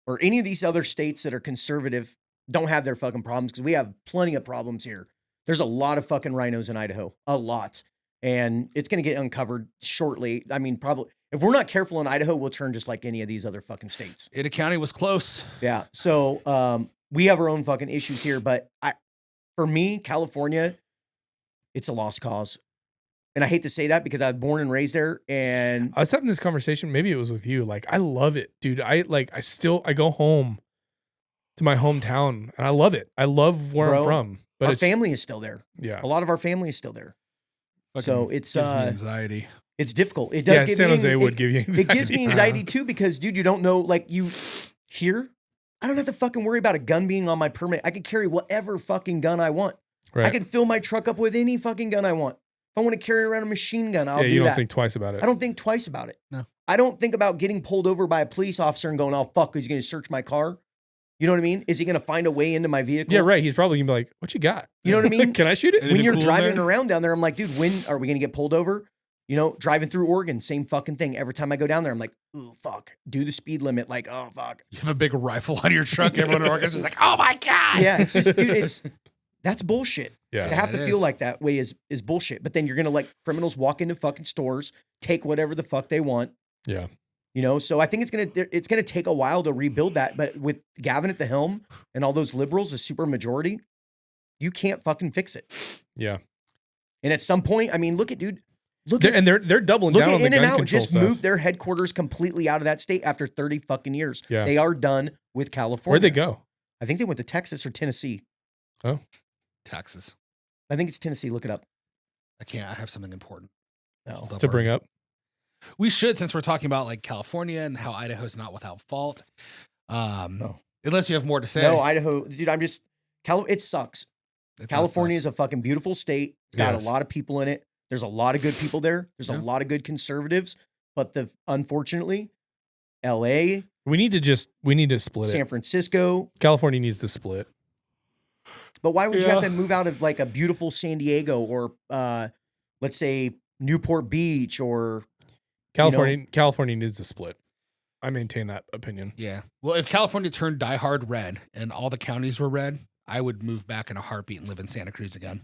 or any of these other states that are conservative don't have their fucking problems, because we have plenty of problems here. There's a lot of fucking rhinos in Idaho. A lot. And it's going to get uncovered shortly. I mean, probably if we're not careful in Idaho, we'll turn just like any of these other fucking states. Ada County was close. Yeah. So we have our own fucking issues here. But for me, California, it's a lost cause. And I hate to say that because I was born and raised there. And I was having this conversation. Maybe it was with you. Like, I love it, dude. I go home to my hometown and I love it. I love where I'm from. But our family is still there. Yeah. A lot of our family is still there. So it's gives me anxiety. It's difficult. It does give San Jose me, would give you anxiety. It gives me anxiety too because, dude, you don't know, like you here, I don't have to fucking worry about a gun being on my permit. I could carry whatever fucking gun I want. Right. I could fill my truck up with any fucking gun I want. If I want to carry around a machine gun, I'll do that. You don't think twice about it. I don't think twice about it. No. I don't think about getting pulled over by a police officer and going, oh, fuck, he's going to search my car. You know what I mean? Is he going to find a way into my vehicle? Yeah, right. He's probably going to be like, what you got? You know what I mean? Can I shoot it? When you're driving around down there, I'm like, dude, when are we going to get pulled over? You know, driving through Oregon, same fucking thing. Every time I go down there, I'm like, oh, fuck. Do the speed limit. Like, oh, fuck. You have a big rifle on your truck. Everyone in Oregon's just like, oh, my God. Yeah, it's just, dude, that's bullshit. Yeah, to have to feel like that way is bullshit. But then you're going to let criminals walk into fucking stores, take whatever the fuck they want. Yeah. You know, so I think it's gonna take a while to rebuild that. But with Gavin at the helm and all those liberals, a super majority, you can't fucking fix it. Yeah. And at some point, I mean, look at dude. They're doubling down on the gun control just stuff. moved their headquarters completely out of that state after 30 fucking years. Yeah. They are done with California. Where'd they go? I think they went to Texas or Tennessee. Oh. Texas. I think it's Tennessee. Look it up. I can't. I have something important. No. To bring up. We should, since we're talking about like California and how Idaho's not without fault. No. Unless you have more to say. No, Idaho, dude, it sucks. California is a fucking beautiful state. It's got a lot of people in it. There's a lot of good people there. There's a lot of good conservatives, but unfortunately, LA. We need to split it. San Francisco. California needs to split. But why would you have to move out of like a beautiful San Diego or let's say Newport Beach or California needs to split. I maintain that opinion. Yeah. Well, if California turned diehard red and all the counties were red, I would move back in a heartbeat and live in Santa Cruz again.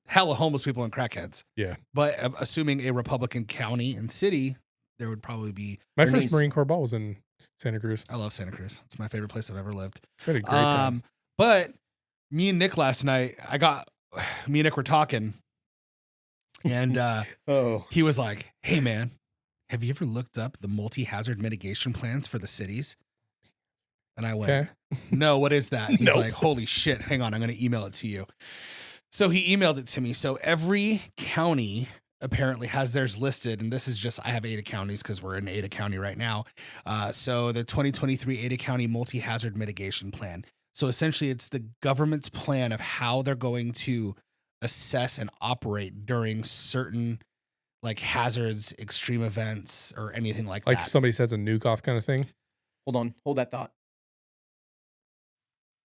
Hella homeless people and crackheads. Yeah. But assuming a Republican county and city, there would probably be. My first Marine Corps ball was in Santa Cruz. I love Santa Cruz. It's my favorite place I've ever lived. I had a great time. But me and Nick last night, me and Nick were talking. And he was like, hey, man, have you ever looked up the multi-hazard mitigation plans for the cities? And I went, no, what is that? And he's like, holy shit, hang on, I'm going to email it to you. So he emailed it to me. So every county apparently has theirs listed. And this is just, I have Ada counties because we're in Ada County right now. So the 2023 Ada County Multi-Hazard Mitigation Plan. So essentially it's the government's plan of how they're going to assess and operate during certain like hazards, extreme events, or anything like that. Like somebody sets a nuke off kind of thing? Hold on. Hold that thought.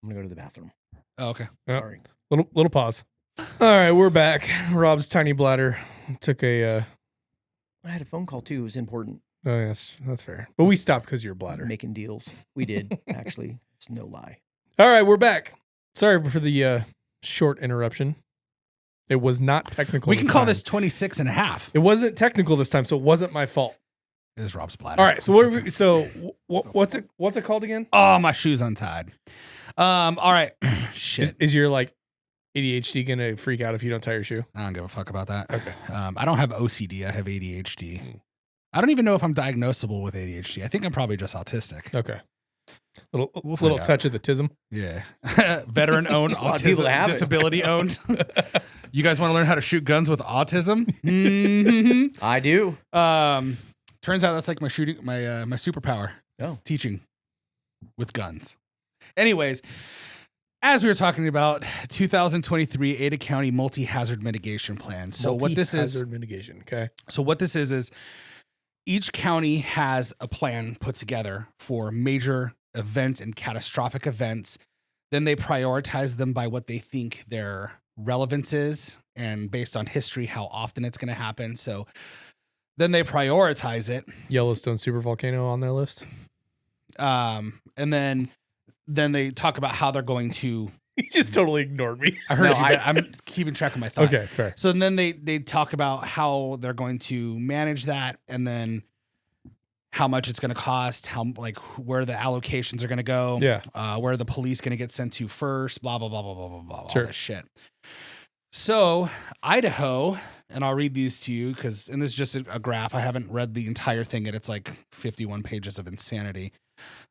I'm going to go to the bathroom. Oh, okay. Sorry. Little pause. All right, we're back. Rob's tiny bladder took a... I had a phone call too. It was important. Oh, yes. That's fair. But we stopped because of your bladder. Making deals. We did, actually. It's no lie. All right, we're back. Sorry for the short interruption. It was not technical. We can call this 26 and a half. It wasn't technical this time, so it wasn't my fault. It is Rob's bladder. All right, so what's it called again? Oh, my shoe's untied. All right. Shit. Is your like ADHD gonna freak out if you don't tie your shoe? I don't give a fuck about that. Okay. I don't have OCD. I have ADHD. I don't even know if I'm diagnosable with ADHD. I think I'm probably just autistic. Okay. Little touch of the tism. Yeah. Veteran owned, autism, disability owned. You guys want to learn how to shoot guns with autism? Mm-hmm. I do. Turns out that's like my superpower. Oh. Teaching with guns. Anyways, as we were talking about 2023 Ada County Multi-Hazard Mitigation Plan. So what this is Multi-hazard mitigation, okay. So what this is each county has a plan put together for major events and catastrophic events. Then they prioritize them by what they think their relevance is and based on history, how often it's going to happen. So then they prioritize it. Yellowstone supervolcano on their list. And then they talk about how they're going to. He just totally ignored me. I heard I'm keeping track of my thought. Okay, fair. So then they talk about how they're going to manage that, and then how much it's going to cost, where the allocations are going to go, yeah, where the police going to get sent to first, blah blah blah blah blah blah blah, sure. all this shit. So Idaho, and I'll read these to you and this is just a graph. I haven't read the entire thing yet. It's like 51 pages of insanity.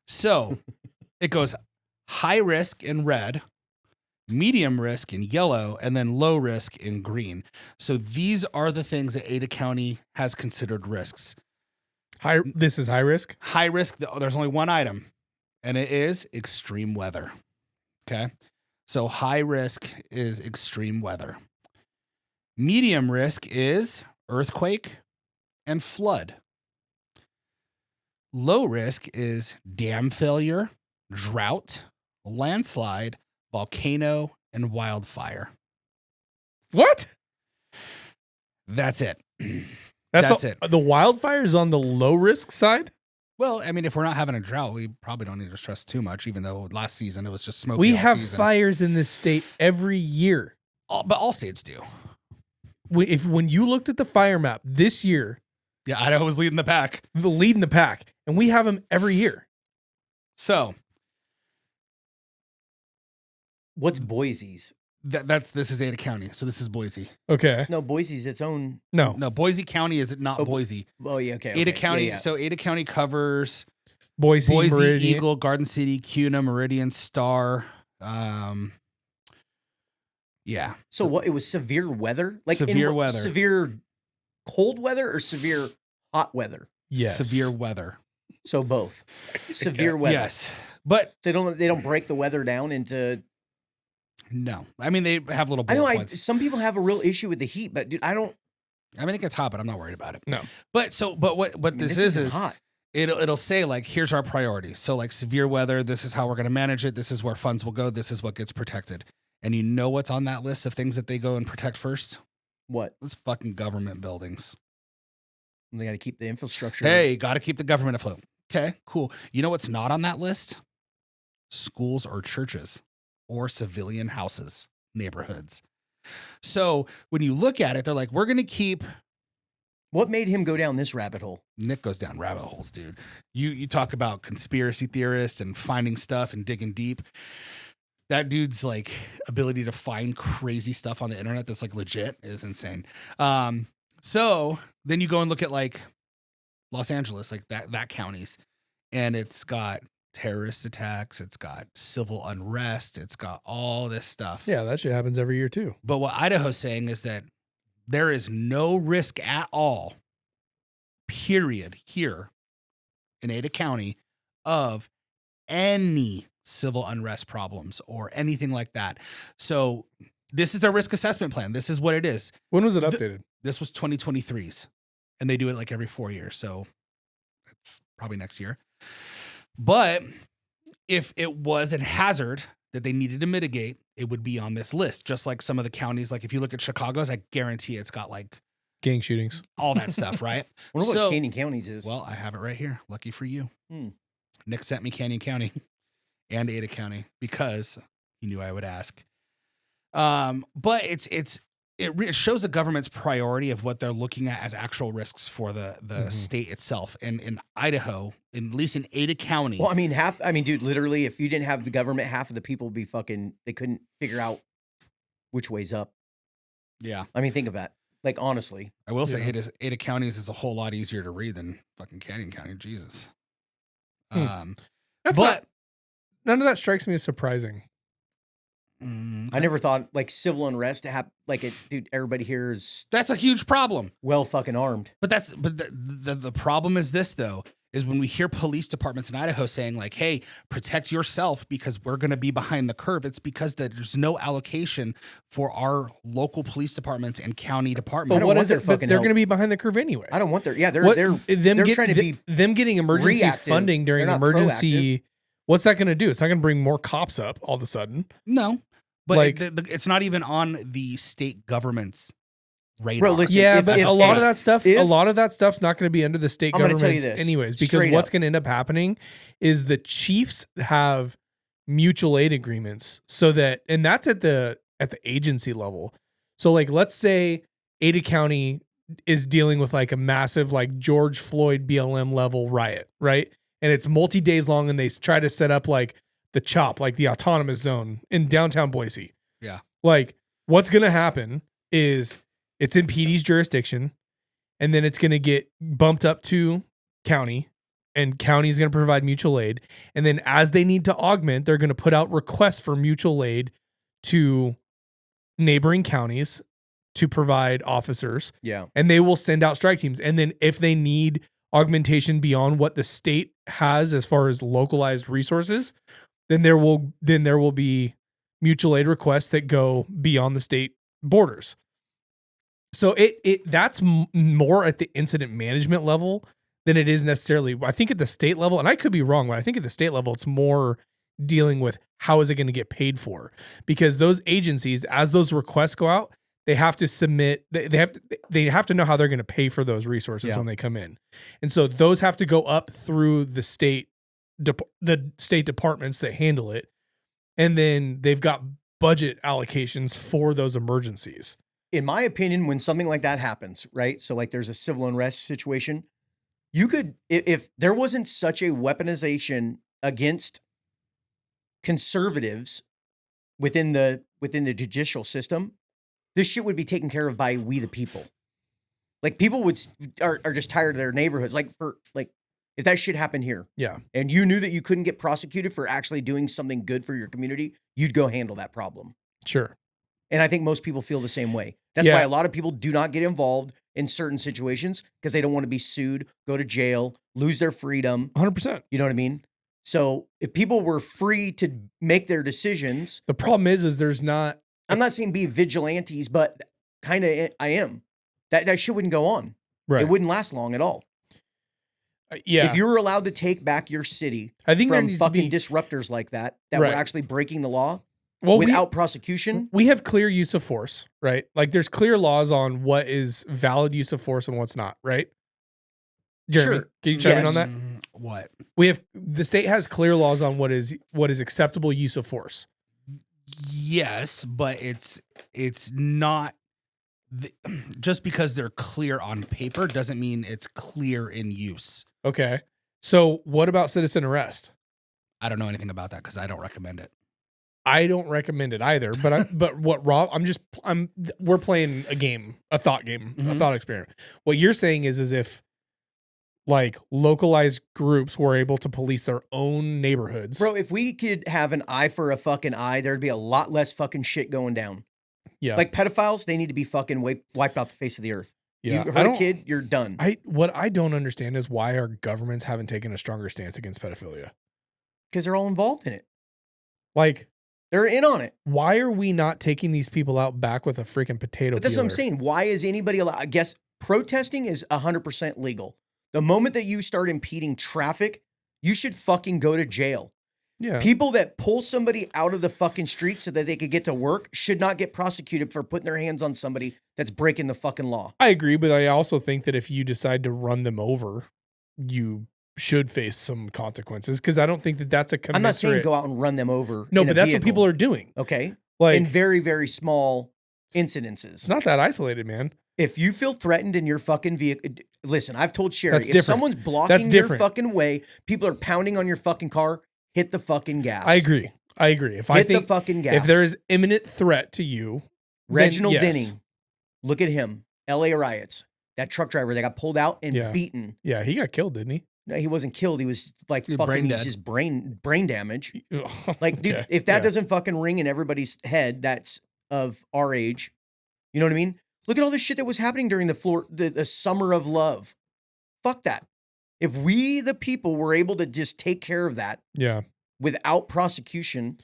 So it goes high risk in red, medium risk in yellow, and then low risk in green. So these are the things that Ada County has considered risks. This is high risk? High risk, there's only one item, and it is extreme weather. Okay? So high risk is extreme weather. Medium risk is earthquake and flood. Low risk is dam failure, drought, landslide, volcano, and wildfire. What? That's it. That's it. The wildfire is on the low risk side? Well, I mean, if we're not having a drought, we probably don't need to stress too much, even though last season it was just smoky. We have fires in this state every year. But all states do. When you looked at the fire map this year. Yeah, Idaho was leading the pack. Leading the pack. And we have them every year. So. What's Boise's? This is Ada County, so this is Boise. Okay. No, Boise's its own. No, Boise County is not Boise. Oh yeah, okay. Ada County. Yeah. So Ada County covers Boise, Meridian. Eagle, Garden City, Cuna, Meridian, Star. Yeah. So what? It was severe weather, like severe weather, severe cold weather, or severe hot weather. Yes, severe weather. So both severe weather. Yes, but they don't break the weather down into. No, I mean they have little. I know. Some people have a real issue with the heat, but dude, I don't. I mean it gets hot, but I'm not worried about it. No, but what this is hot. It'll say like here's our priorities. So like severe weather, this is how we're going to manage it. This is where funds will go. This is what gets protected. And you know what's on that list of things that they go and protect first? What? It's fucking government buildings. They got to keep the infrastructure. Hey, got to keep the government afloat. Okay, cool. You know what's not on that list? Schools or churches. Or civilian houses, neighborhoods. So when you look at it, they're like, we're going to keep. What made him go down this rabbit hole? Nick goes down rabbit holes, dude. You talk about conspiracy theorists and finding stuff and digging deep. That dude's like ability to find crazy stuff on the internet that's like legit is insane. So then you go and look at like Los Angeles, like that counties, and it's got terrorist attacks, it's got civil unrest, it's got all this stuff. Yeah, that shit happens every year too. But what Idaho's saying is that there is no risk at all, period, here in Ada County of any civil unrest problems or anything like that. So this is their risk assessment plan. This is what it is. When was it updated? This was 2023's, and they do it like every 4 years. So it's probably next year. But if it was a hazard that they needed to mitigate, it would be on this list. Just like some of the counties, like if you look at Chicago's, I guarantee it's got like gang shootings, all that stuff, right? I wonder what Canyon County's is. Well, I have it right here. Lucky for you. Nick sent me Canyon County and Ada County because he knew I would ask. But it shows the government's priority of what they're looking at as actual risks for the state itself. And in Idaho, at least in Ada County. Well, dude, literally, if you didn't have the government, half of the people would be they couldn't figure out which way's up. Yeah. I mean, think of that. Like, honestly. I will say Ada County is a whole lot easier to read than fucking Canyon County. Jesus. None of that strikes me as surprising. I never thought like civil unrest to have dude. Everybody here is that's a huge problem. Well, fucking armed. But the problem is this though, is when we hear police departments in Idaho saying like, "Hey, protect yourself because we're going to be behind the curve." It's because there's no allocation for our local police departments and county departments. But what is their fucking? They're going to be behind the curve anyway. I don't want their. Yeah, they're trying to be them getting emergency reactive. funding during emergency. Proactive. What's that going to do? It's not going to bring more cops up all of a sudden. No. But like, it's not even on the state government's radar. Bro, listen, a lot of that stuff's not going to be under the state governments anyways, because what's going to end up happening is the chiefs have mutual aid agreements so that, and that's at the agency level. So like, let's say Ada County is dealing with like a massive, like George Floyd BLM level riot, right? And it's multi-days long and they try to set up like the CHOP, like the autonomous zone in downtown Boise. Yeah. Like what's going to happen is it's in PD's jurisdiction, and then it's going to get bumped up to county, and county is going to provide mutual aid. And then as they need to augment, they're going to put out requests for mutual aid to neighboring counties to provide officers. Yeah. And they will send out strike teams. And then if they need augmentation beyond what the state has as far as localized resources, then there will be mutual aid requests that go beyond the state borders. So that's more at the incident management level than it is necessarily, I think, at the state level. And I could be wrong, but I think at the state level, it's more dealing with how is it going to get paid for, because those agencies, as those requests go out, they have to submit, they have to know how they're going to pay for those resources when they come in. And so those have to go up through the state departments that handle it. And then they've got budget allocations for those emergencies. In my opinion, when something like that happens, right? So like there's a civil unrest situation, you could, if there wasn't such a weaponization against conservatives within the judicial system, this shit would be taken care of by we the people. Like people are just tired of their neighborhoods. Like if that shit happened here, and you knew that you couldn't get prosecuted for actually doing something good for your community, you'd go handle that problem. Sure. And I think most people feel the same way. That's why a lot of people do not get involved in certain situations, because they don't want to be sued, go to jail, lose their freedom. 100%. You know what I mean? So if people were free to make their decisions. The problem is there's not. I'm not saying be vigilantes, but kind of I am. That shit wouldn't go on. Right. It wouldn't last long at all. If you were allowed to take back your city I think from fucking disruptors like that were actually breaking the law without prosecution. We have clear use of force, right? Like there's clear laws on what is valid use of force and what's not, right? Jeremy, can you chime in on that? What? The state has clear laws on what is acceptable use of force. Yes, but it's not just because they're clear on paper doesn't mean it's clear in use. Okay. So what about citizen arrest? I don't know anything about that because I don't recommend it. I don't recommend it either, but what Rob, we're playing a game, a thought game, a thought experiment. What you're saying is if like localized groups were able to police their own neighborhoods. Bro, if we could have an eye for a fucking eye, there'd be a lot less fucking shit going down. Yeah. Like pedophiles, they need to be fucking wiped out the face of the earth. Yeah. You hurt a kid, you're done. What I don't understand is why our governments haven't taken a stronger stance against pedophilia. Because they're all involved in it. Like, they're in on it. Why are we not taking these people out back with a freaking potato But that's peeler? what I'm saying. Why is anybody allowed? I guess protesting is 100% legal. The moment that you start impeding traffic, you should fucking go to jail. Yeah. People that pull somebody out of the fucking street so that they could get to work should not get prosecuted for putting their hands on somebody that's breaking the fucking law. I agree, but I also think that if you decide to run them over, you should face some consequences, because I don't think that that's a commensurate. I'm not saying go out and run them over. No, but that's what people are doing. Okay. Like in very, very small incidences. It's not that isolated, man. If you feel threatened in your fucking vehicle, listen, I've told Sherry, if someone's blocking your fucking way, people are pounding on your fucking car, hit the fucking gas. I agree. If hit the fucking gas. If there is imminent threat to you, Reginald Denning, look at him. LA riots. That truck driver that got pulled out and beaten. Yeah, he got killed, didn't he? No, he wasn't killed. He was like fucking just brain damage. Like, dude, if that doesn't fucking ring in everybody's head, that's of our age. You know what I mean? Look at all this shit that was happening during the summer of love. Fuck that. If we, the people, were able to just take care of that without prosecution,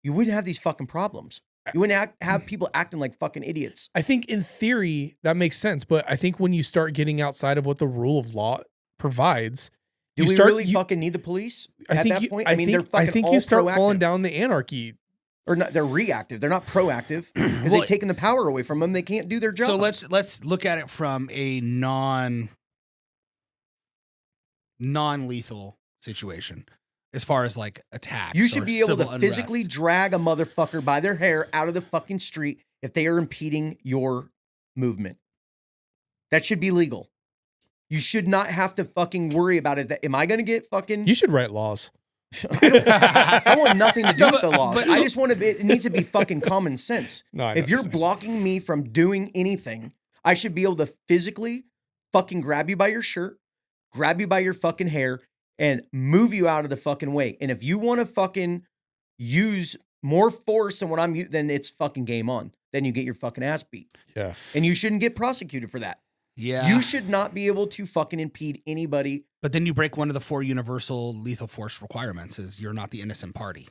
you wouldn't have these fucking problems. You wouldn't have people acting like fucking idiots. I think in theory that makes sense, but I think when you start getting outside of what the rule of law provides, do we really fucking need the police at that point? I mean, they're fucking I think all you start proactive. falling down the anarchy. Or not, they're reactive. They're not proactive because they've taken the power away from them. They can't do their job. So let's look at it from a non-lethal situation, as far as like attacks. You should be able to physically drag a motherfucker by their hair out of the fucking street if they are impeding your movement. That should be legal. You should not have to fucking worry about it. Am I going to get fucking... You should write laws. I want nothing to do with the laws. I just want to be, it needs to be fucking common sense. No, if you're blocking me from doing anything, I should be able to physically fucking grab you by your shirt, grab you by your fucking hair, and move you out of the fucking way. And if you want to fucking use more force than what I'm using, then it's fucking game on. Then you get your fucking ass beat. Yeah. And you shouldn't get prosecuted for that. Yeah. You should not be able to fucking impede anybody. But then you break one of the 4 universal lethal force requirements is you're not the innocent party.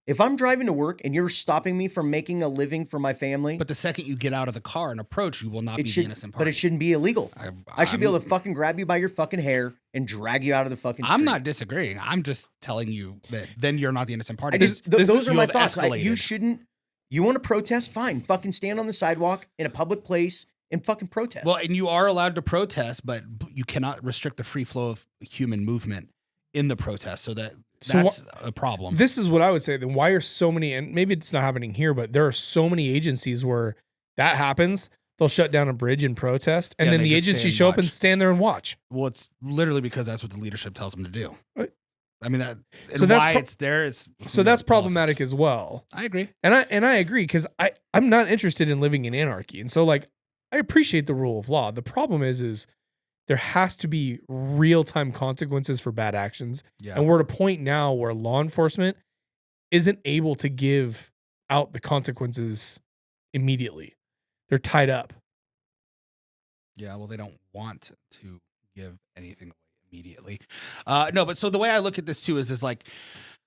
If I'm driving to work and you're stopping me from making a living for my family. But the second you get out of the car and approach, you will not be the innocent party. But it shouldn't be illegal. I should be able to fucking grab you by your fucking hair and drag you out of the fucking street. I'm not disagreeing. I'm just telling you that then you're not the innocent party. Those are my thoughts. You shouldn't. You want to protest? Fine. Fucking stand on the sidewalk in a public place and fucking protest. Well, and you are allowed to protest, but you cannot restrict the free flow of human movement in the protest. So that's a problem. This is what I would say. Then why are so many, and maybe it's not happening here, but there are so many agencies where that happens. They'll shut down a bridge and protest, and then the agencies show up and stand there and watch. Well, it's literally because that's what the leadership tells them to do. I mean that. And so that's why it's there. So that's problematic as well. I agree, and I agree because I'm not interested in living in anarchy, and so like I appreciate the rule of law. The problem is there has to be real-time consequences for bad actions. Yeah. And we're at a point now where law enforcement isn't able to give out the consequences immediately. They're tied up. Yeah, well, they don't want to give anything away immediately. No, but so the way I look at this too is like,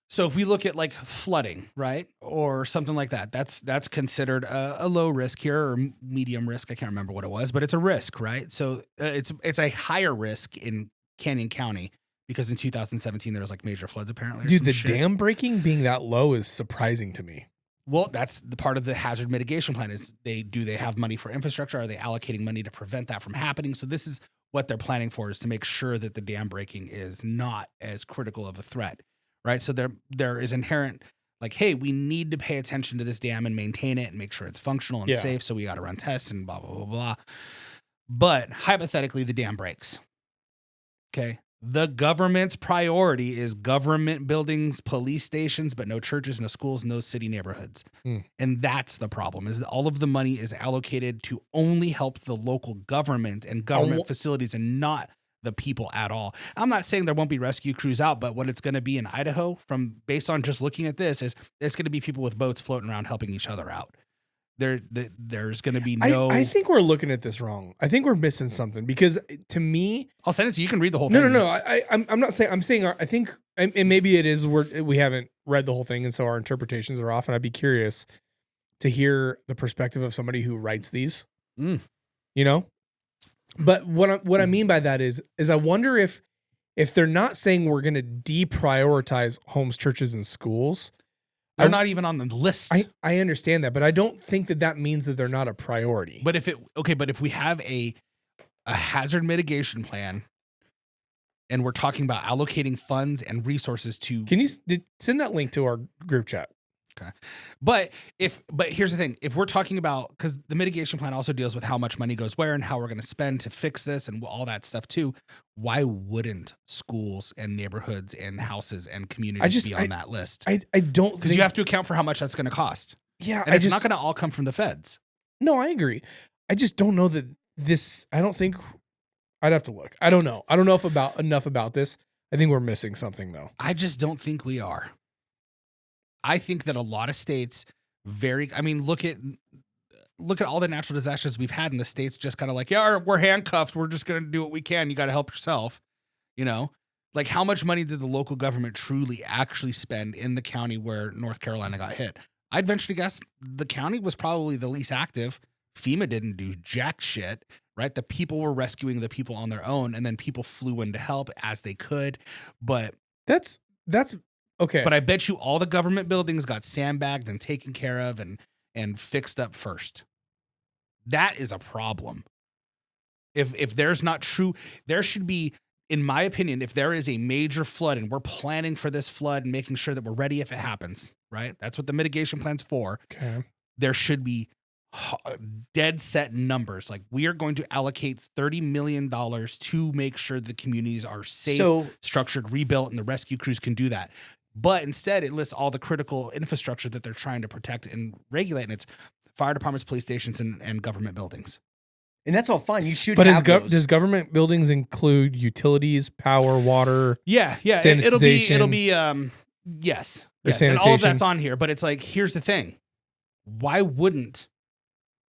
so if we look at like flooding, right, or something like that, that's considered a low risk here or medium risk. I can't remember what it was, but it's a risk, right? So it's a higher risk in Canyon County because in 2017 there was like major floods apparently. Dude, the dam breaking being that low is surprising to me. Well, that's the part of the hazard mitigation plan is they have money for infrastructure? Are they allocating money to prevent that from happening? So this is what they're planning for, is to make sure that the dam breaking is not as critical of a threat. Right. So there is inherent like, hey, we need to pay attention to this dam and maintain it and make sure it's functional and safe. So we got to run tests and blah, blah, blah, blah. But hypothetically, the dam breaks. OK, the government's priority is government buildings, police stations, but no churches, no schools, no city neighborhoods. And that's the problem, is that all of the money is allocated to only help the local government and government facilities and not the people at all. I'm not saying there won't be rescue crews out, but what it's going to be in Idaho, based on just looking at this, is it's going to be people with boats floating around helping each other out. There's going to be no. I think we're looking at this wrong. I think we're missing something because to me, I'll send it so you can read the whole thing. No. I'm not saying. I'm saying. I think, and maybe it is we haven't read the whole thing, and so our interpretations are off. And I'd be curious to hear the perspective of somebody who writes these. You know. But what I mean by that is I wonder if they're not saying we're going to deprioritize homes, churches, and schools. They're not even on the list. I understand that, but I don't think that means that they're not a priority. But if we have a hazard mitigation plan, and we're talking about allocating funds and resources to, can you send that link to our group chat? Okay. But here's the thing. If we're talking about, because the mitigation plan also deals with how much money goes where and how we're going to spend to fix this and all that stuff too, why wouldn't schools and neighborhoods and houses and communities be on that list? I don't think, because you have to account for how much that's going to cost. Yeah. And it's not going to all come from the feds. No, I agree. I just don't know that I don't think, I'd have to look. I don't know. I don't know enough about this. I think we're missing something though. I just don't think we are. I think that a lot of states look at all the natural disasters we've had in the states, just kind of like, yeah, we're handcuffed. We're just going to do what we can. You got to help yourself. You know, like how much money did the local government truly actually spend in the county where North Carolina got hit? I'd venture to guess the county was probably the least active. FEMA didn't do jack shit, right? The people were rescuing the people on their own, and then people flew in to help as they could. But that's okay. But I bet you all the government buildings got sandbagged and taken care of and fixed up first. That is a problem. If there's not true, there should be, in my opinion, if there is a major flood and we're planning for this flood and making sure that we're ready if it happens, right? That's what the mitigation plan's for. Okay. There should be dead set numbers. Like, we are going to allocate $30 million to make sure the communities are safe, structured, rebuilt, and the rescue crews can do that. But instead, it lists all the critical infrastructure that they're trying to protect and regulate, and it's fire departments, police stations, and government buildings. And that's all fine. You should. But have those. Does government buildings include utilities, power, water? Yeah. It'll be yes, and all of that's on here. But it's like, here's the thing: why wouldn't,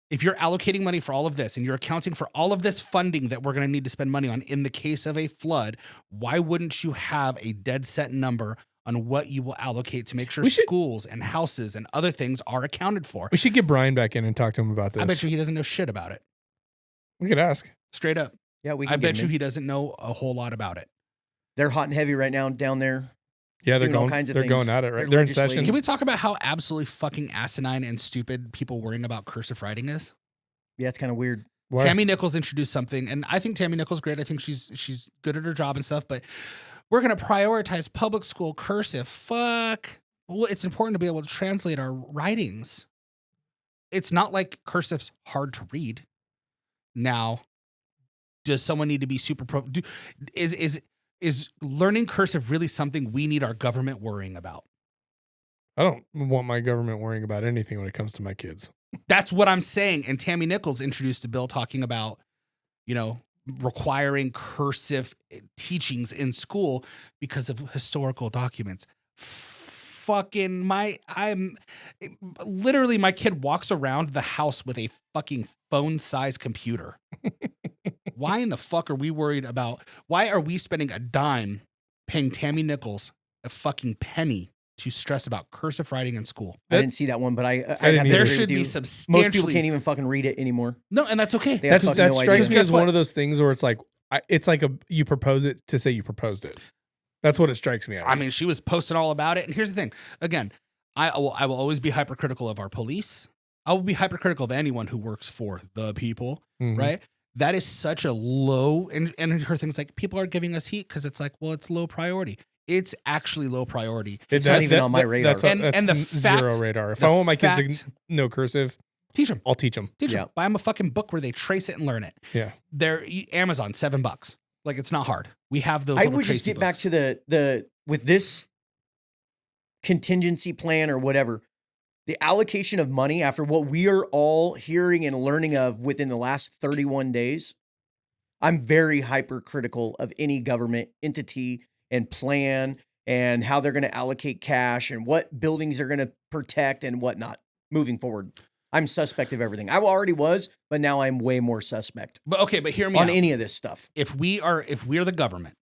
if you're allocating money for all of this and you're accounting for all of this funding that we're going to need to spend money on in the case of a flood, why wouldn't you have a dead set number on what you will allocate to make sure schools and houses and other things are accounted for? We should get Brian back in and talk to him about this. I bet you he doesn't know shit about it. We could ask. Straight up. Yeah, we can I bet you he doesn't know a whole lot about it. They're hot and heavy right now down there. Yeah, they're going at it, right? They're in session. Can we talk about how absolutely fucking asinine and stupid people worrying about cursive writing is? Yeah, it's kind of weird. Why? Tammy Nichols introduced something, and I think Tammy Nichols great. I think she's good at her job and stuff, but we're going to prioritize public school cursive. Fuck. Well, it's important to be able to translate our writings. It's not like cursive's hard to read. Now, does someone need to be super is learning cursive really something we need our government worrying about? I don't want my government worrying about anything when it comes to my kids. That's what I'm saying. And Tammy Nichols introduced a bill talking about, requiring cursive teachings in school because of historical documents. My kid walks around the house with a fucking phone-sized computer. Why in the fuck are we worried about? Why are we spending a dime paying Tammy Nichols a fucking penny to stress about cursive writing in school? I didn't see that one, but there should be substantially. Most people can't even fucking read it anymore. No, and that's okay. That strikes me as one of those things where it's like you propose it to say you proposed it. That's what it strikes me as. I mean, she was posting all about it. And here's the thing. Again, I will always be hypercritical of our police. I will be hypercritical of anyone who works for the people, right? That is such a low, and her thing's like, people are giving us heat because it's like, well, it's low priority. It's actually low priority. It's not even on my radar. That's the zero radar. If I want my kids to know cursive, teach them. I'll teach them. Buy them a fucking book where they trace it and learn it. Yeah. They're Amazon, $7. Like, it's not hard. We have those. I would just get back to the with this contingency plan or whatever, the allocation of money after what we are all hearing and learning of within the last 31 days. I'm very hypercritical of any government entity and plan and how they're going to allocate cash and what buildings they're going to protect and whatnot moving forward. I'm suspect of everything. I already was, but now I'm way more suspect. But hear me on out. Any of this stuff. If we're the government,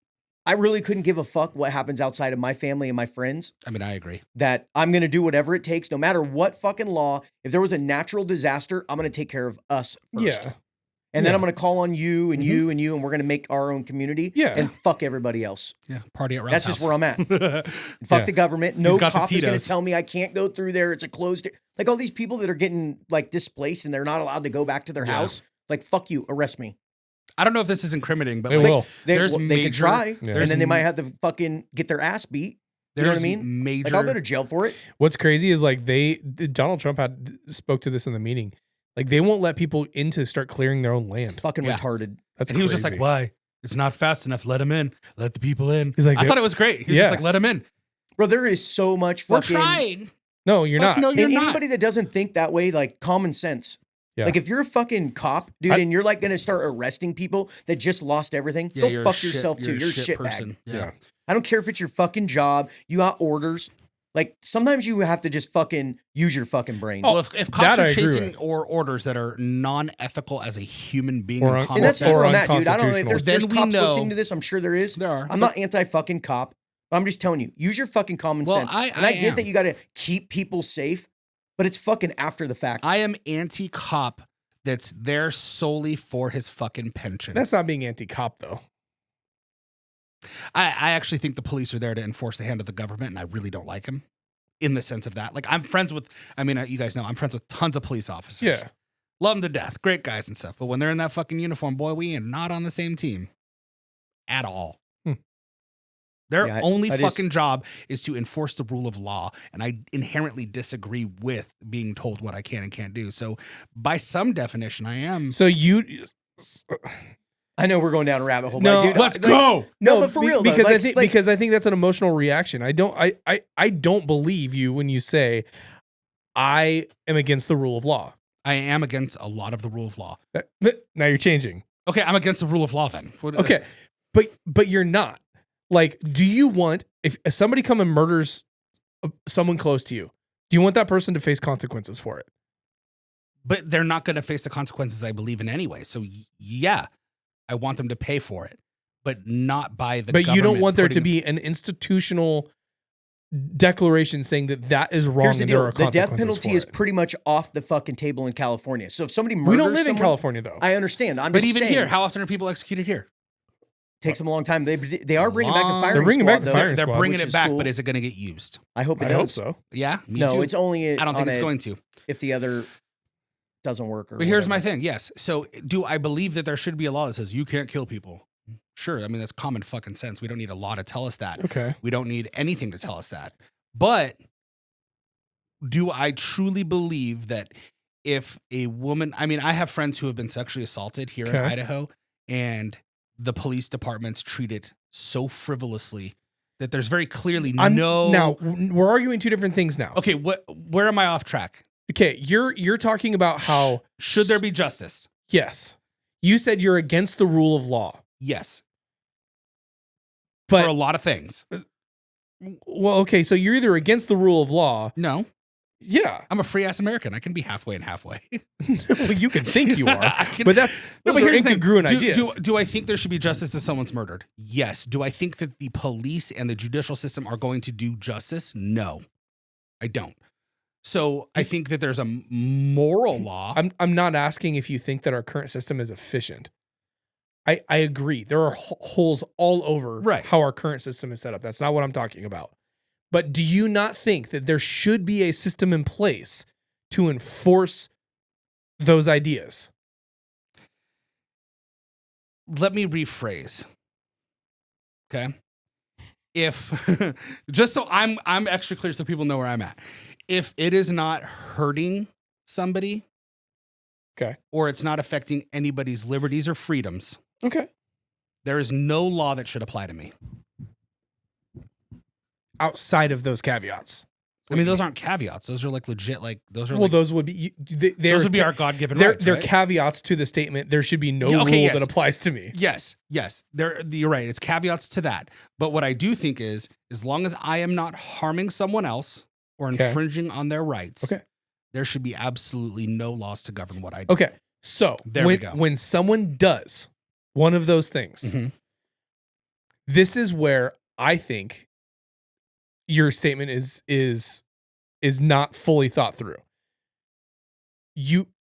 I really couldn't give a fuck what happens outside of my family and my friends. I mean, I agree that I'm going to do whatever it takes, no matter what fucking law. If there was a natural disaster, I'm going to take care of us first. Yeah. And then I'm going to call on you and you and you, and we're going to make our own community and fuck everybody else. Yeah. Party at Ralph's That's just where I'm at. Fuck the government. No cop is going to tell me I can't go through there. It's a closed. Like all these people that are getting like displaced and they're not allowed to go back to their house. Like, fuck you. Arrest me. I don't know if this is incriminating, but they could try. And then they might have to fucking get their ass beat. You know what I mean? Like, I'll go to jail for it. What's crazy is like Donald Trump spoke to this in the meeting. Like, they won't let people in to start clearing their own land. It's fucking retarded. That's and he was just like, why? It's not fast enough. Let him in. Let the people in. He's like, I thought it was great. He was just like, let him in. Bro, there is so much fucking. We're trying. No, you're not. No, you're not. Anybody that doesn't think that way, like common sense. Yeah. Like if you're a fucking cop, dude, and you're like going to start arresting people that just lost everything, go fuck yourself too. You're a shitbag. Yeah. I don't care if it's your fucking job. You got orders. Like sometimes you have to just fucking use your fucking brain. Well, if cops are chasing orders that are non-ethical as a human being, and that's just where I'm at, dude. I don't know if there's cops listening to this. I'm sure there is. There are. I'm not anti-fucking cop. But I'm just telling you, use your fucking common sense. I get that you got to keep people safe, but it's fucking after the fact. I am anti-cop that's there solely for his fucking pension. That's not being anti-cop, though. I actually think the police are there to enforce the hand of the government, and I really don't like them in the sense of that. Like, I'm friends with, you guys know, I'm friends with tons of police officers. Yeah. Love them to death. Great guys and stuff. But when they're in that fucking uniform, boy, we are not on the same team at all. Their only fucking job is to enforce the rule of law. And I inherently disagree with being told what I can and can't do. So by some definition, I am. So I know we're going down a rabbit hole. No, but dude, let's go. No, but for real, though, because I think that's an emotional reaction. I don't believe you when you say I am against the rule of law. I am against a lot of the rule of law. Now you're changing. Okay, I'm against the rule of law then. Okay, but you're not. Like, do you want, if somebody come and murders someone close to you, do you want that person to face consequences for it? But they're not going to face the consequences I believe in anyway. So yeah, I want them to pay for it, but not by the government. But you don't want there to be an institutional declaration saying that is wrong. Here's the and deal. there are The death consequences penalty for is it. pretty much off the fucking table in California. So if somebody murders We don't live in someone, California, though. I understand. I'm But just even saying, here, how often are people executed here? takes them a long time. They are bringing back the firing They're bringing back squad, the though. firing They're squad, bringing which it is back, cool. but is it going to get used? I hope it I does. hope so. Yeah, me No, too. it's only. I don't think on it's a- going to. If the other doesn't work. Or But here's my whatever. thing. Yes. So do I believe that there should be a law that says you can't kill people? Sure. I mean, that's common fucking sense. We don't need a law to tell us that. Okay. We don't need anything to tell us that. But do I truly believe that if a woman, I mean, I have friends who have been sexually assaulted here in Okay. Idaho, and the police departments treat it so frivolously that there's very clearly no. Now we're arguing two different things now. Okay, where am I off track? Okay, you're talking about how Should there be justice? yes, you said you're against the rule of law, Yes. but For a lot of things. well, okay, so you're either against the rule of law, No, yeah. I'm a free ass American. I can be halfway and halfway. Well, you can think you are, I can- but that's No, those but are here's the thing. incongruent ideas. Do I think there should be justice if someone's murdered? Yes. Do I think that the police and the judicial system are going to do justice? No, I don't. So I think that there's a moral law. I'm not asking if you think that our current system is efficient. I agree. There are holes all over Right. how our current system is set up. That's not what I'm talking about. But do you not think that there should be a system in place to enforce those ideas? Let me rephrase. Okay. If just so I'm extra clear so people know where I'm at. If it is not hurting somebody, Okay. or it's not affecting anybody's liberties or freedoms, Okay. there is no law that should apply to me. Outside of those caveats. I mean, those aren't caveats. Those are like legit. Like those are. Well, like, those would be those would be our God-given they're, rights. they're right? caveats to the statement. There should be no Yeah, okay, rule yes. that applies to me. Yes, you're right. It's caveats to that. But what I do think is, as long as I am not harming someone else or Okay. infringing on their rights, Okay. there should be absolutely no laws to govern what I do. Okay. So There we go. when someone does one of those things, Mhm. this is where I think your statement is not fully thought through.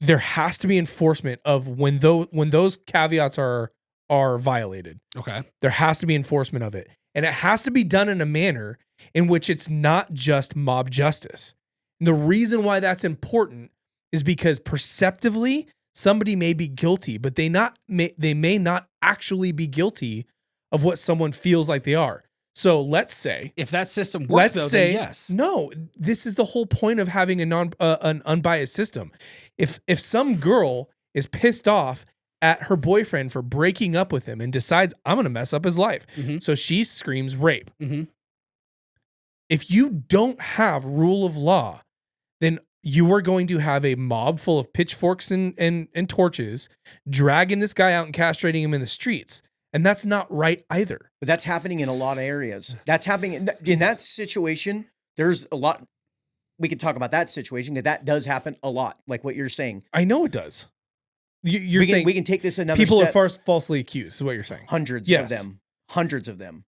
There has to be enforcement of when those caveats are violated. Okay. There has to be enforcement of it. And it has to be done in a manner in which it's not just mob justice. And the reason why that's important is because perceptively somebody may be guilty, but they may not actually be guilty of what someone feels like they are. So let's say, If that system worked, then yes. no, this is the whole point of having an unbiased system. If some girl is pissed off at her boyfriend for breaking up with him and decides I'm going to mess up his life, Mhm. so she screams rape. Mhm. If you don't have rule of law, then you are going to have a mob full of pitchforks and torches dragging this guy out and castrating him in the streets. And that's not right either. But that's happening in a lot of areas. That's happening in that situation. There's a lot. We could talk about that situation because that does happen a lot. Like what you're saying. I know it does. You're we saying can take this another people step. are falsely accused is what you're saying. Hundreds Yes. of them.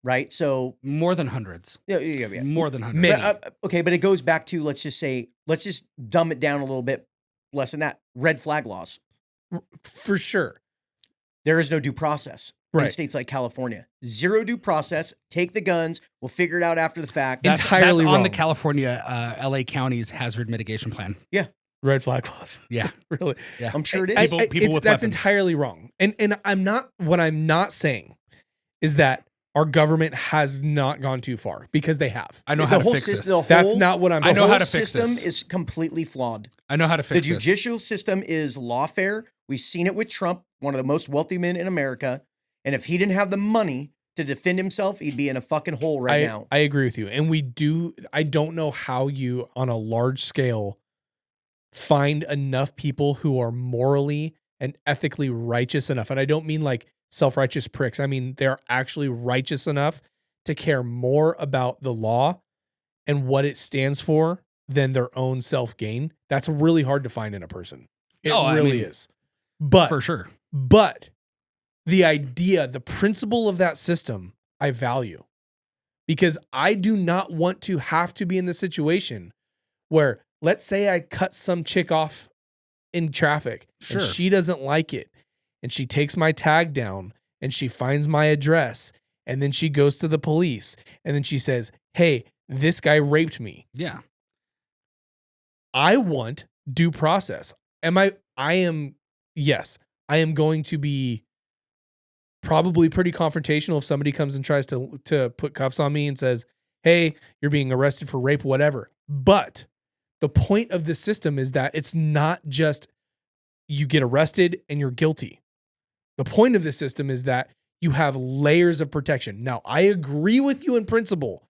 Right. So More than hundreds. yeah. More than hundreds. Many. But, okay, but it goes back to let's just dumb it down a little bit less than that. Red flag laws. For sure. There is no due process in Right. states like California. Zero due process. Take the guns. We'll figure it out after the fact. That's entirely on the wrong. California, LA County's hazard mitigation plan. Red flag laws. Yeah. Really. Yeah. I'm sure it is. People with that's weapons. entirely wrong. And what I'm not saying is that our government has not gone too far because they have. I know how to fix this. That's not what I'm saying. I know how to fix this. The system is completely flawed. I know how to fix this. The judicial system is lawfare. We've seen it with Trump, one of the most wealthy men in America. And if he didn't have the money to defend himself, he'd be in a fucking hole now. I agree with you. And I don't know how you, on a large scale, find enough people who are morally and ethically righteous enough. And I don't mean like self-righteous pricks. I mean, they're actually righteous enough to care more about the law and what it stands for than their own self-gain. That's really hard to find in a person. It really is. But for sure. But the idea, the principle of that system, I value, because I do not want to have to be in the situation where, let's say I cut some chick off in traffic and she doesn't like it and she takes my tag down and she finds my address and then she goes to the police and then she says, hey, this guy raped me. Yeah. I want due process. Yes, I am going to be probably pretty confrontational if somebody comes and tries to put cuffs on me and says, hey, you're being arrested for rape, whatever. But the point of this system is that it's not just you get arrested and you're guilty. The point of this system is that you have layers of protection. Now, I agree with you in principle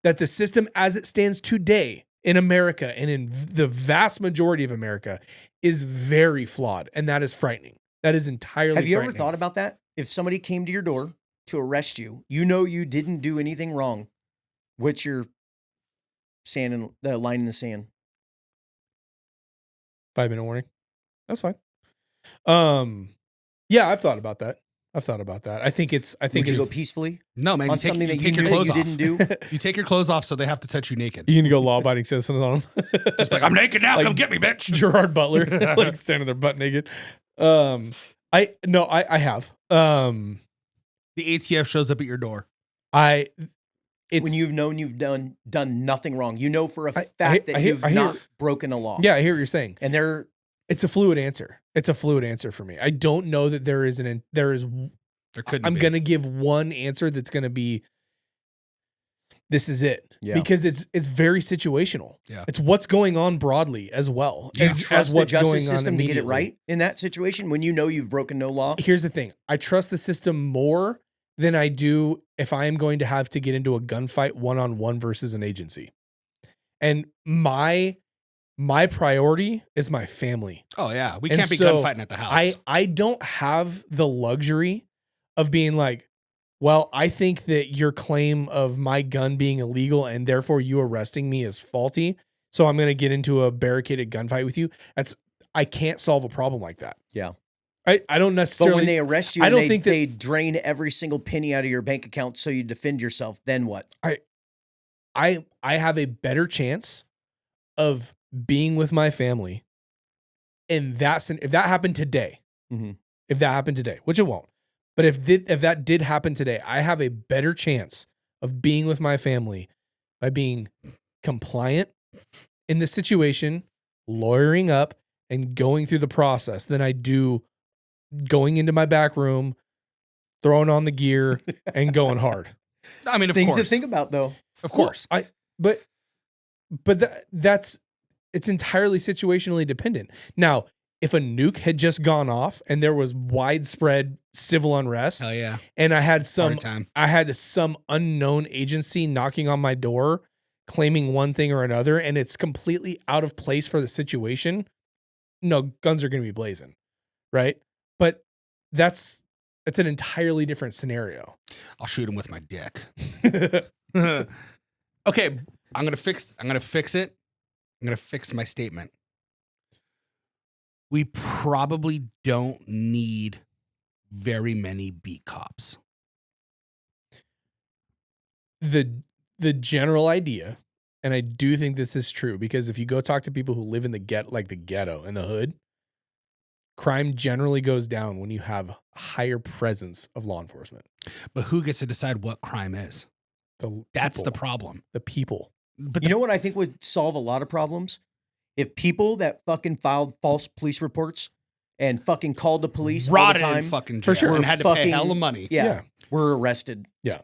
that the system as it stands today in America and in the vast majority of America is very flawed. And that is frightening. That is entirely frightening. Have you ever thought about that? If somebody came to your door to arrest you, you know you didn't do anything wrong. What's your the line in the sand? 5-minute warning. That's fine. Yeah, I've thought about that. I think Would you go peacefully? No, man. On something that you take your clothes off. Didn't do. You take your clothes off, so they have to touch you naked. You can go law-abiding citizens on them. Just like, I'm naked now. Like, come get me, bitch. Gerard Butler, like standing there butt naked. I have. The ATF shows up at your door. When you've known you've done nothing wrong, you know for a fact that you've not broken a law. Yeah, I hear what you're saying. And it's a fluid answer. It's a fluid answer for me. I don't know that there couldn't I'm going to give one answer that's going to be, this is it. Yeah. Because it's very situational. Yeah. It's what's going on broadly as well. Do you trust the justice system to get it right in that situation when you know you've broken no law? Here's the thing. I trust the system more than I do if I am going to have to get into a gunfight one-on-one versus an agency. And my priority is my family. Oh yeah. We can't be gunfighting at the house. I don't have the luxury of being like, well, I think that your claim of my gun being illegal and therefore you arresting me is faulty, so I'm going to get into a barricaded gunfight with you. I can't solve a problem like that. Yeah. I don't necessarily. But when they arrest you, they drain every single penny out of your bank account so you defend yourself. Then what? I have a better chance of being with my family, and if that happened today, which it won't, but if that did happen today, I have a better chance of being with my family by being compliant in the situation, lawyering up, and going through the process than I do going into my back room, throwing on the gear, and going hard. I mean, of things course. to think about, though. Of course. But it's entirely situationally dependent. Now, if a nuke had just gone off and there was widespread civil unrest, hell yeah, and I had some unknown agency knocking on my door claiming one thing or another, and it's completely out of place for the situation, no, guns are going to be blazing, right? But it's an entirely different scenario. I'll shoot him with my dick. Okay, I'm gonna fix it. I'm gonna fix my statement. We probably don't need very many beat cops. The general idea, and I do think this is true, because if you go talk to people who live in the ghetto in the hood, crime generally goes down when you have a higher presence of law enforcement. But who gets to decide what crime is? That's the problem. The people. But you know what I think would solve a lot of problems? If people that fucking filed false police reports and fucking called the police all the time, fucking jail, for sure, and had to pay hell of money. Yeah, were arrested. Yeah.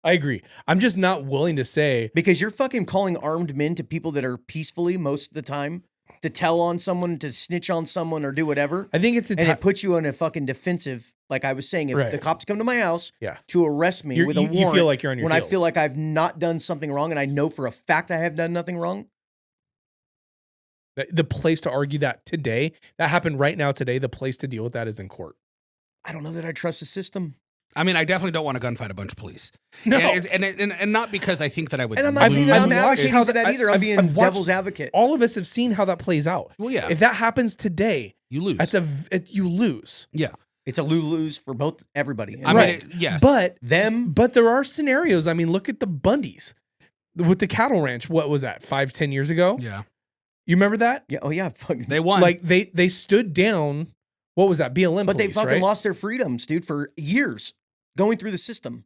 I agree. I'm just not willing to say. Because you're fucking calling armed men to people that are peacefully most of the time to tell on someone, to snitch on someone or do whatever. I think it's and it puts you in a fucking defensive. Like I was saying, if the cops come to my house to arrest me with a warrant, you feel like you're on your when heels. I feel like I've not done something wrong and I know for a fact I have done nothing wrong. The place to argue that today, that happened right now today, the place to deal with that is in court. I don't know that I trust the system. I mean, I definitely don't want to gunfight a bunch of police. No. And not because I think that I would. And I'm not saying that I'm advocating for that either. I'm being devil's advocate. All of us have seen how that plays out. Well, yeah. If that happens today, you lose. You lose. Yeah. It's a lose for both everybody. I mean, yes. But them. But there are scenarios. I mean, look at the Bundys with the cattle ranch. What was that? 5-10 years ago? Yeah. You remember that? Yeah. Oh yeah. Fucking. They won. Like they stood down. What was that? BLM. But police, they fucking right? lost their freedoms, dude, for years going through the system.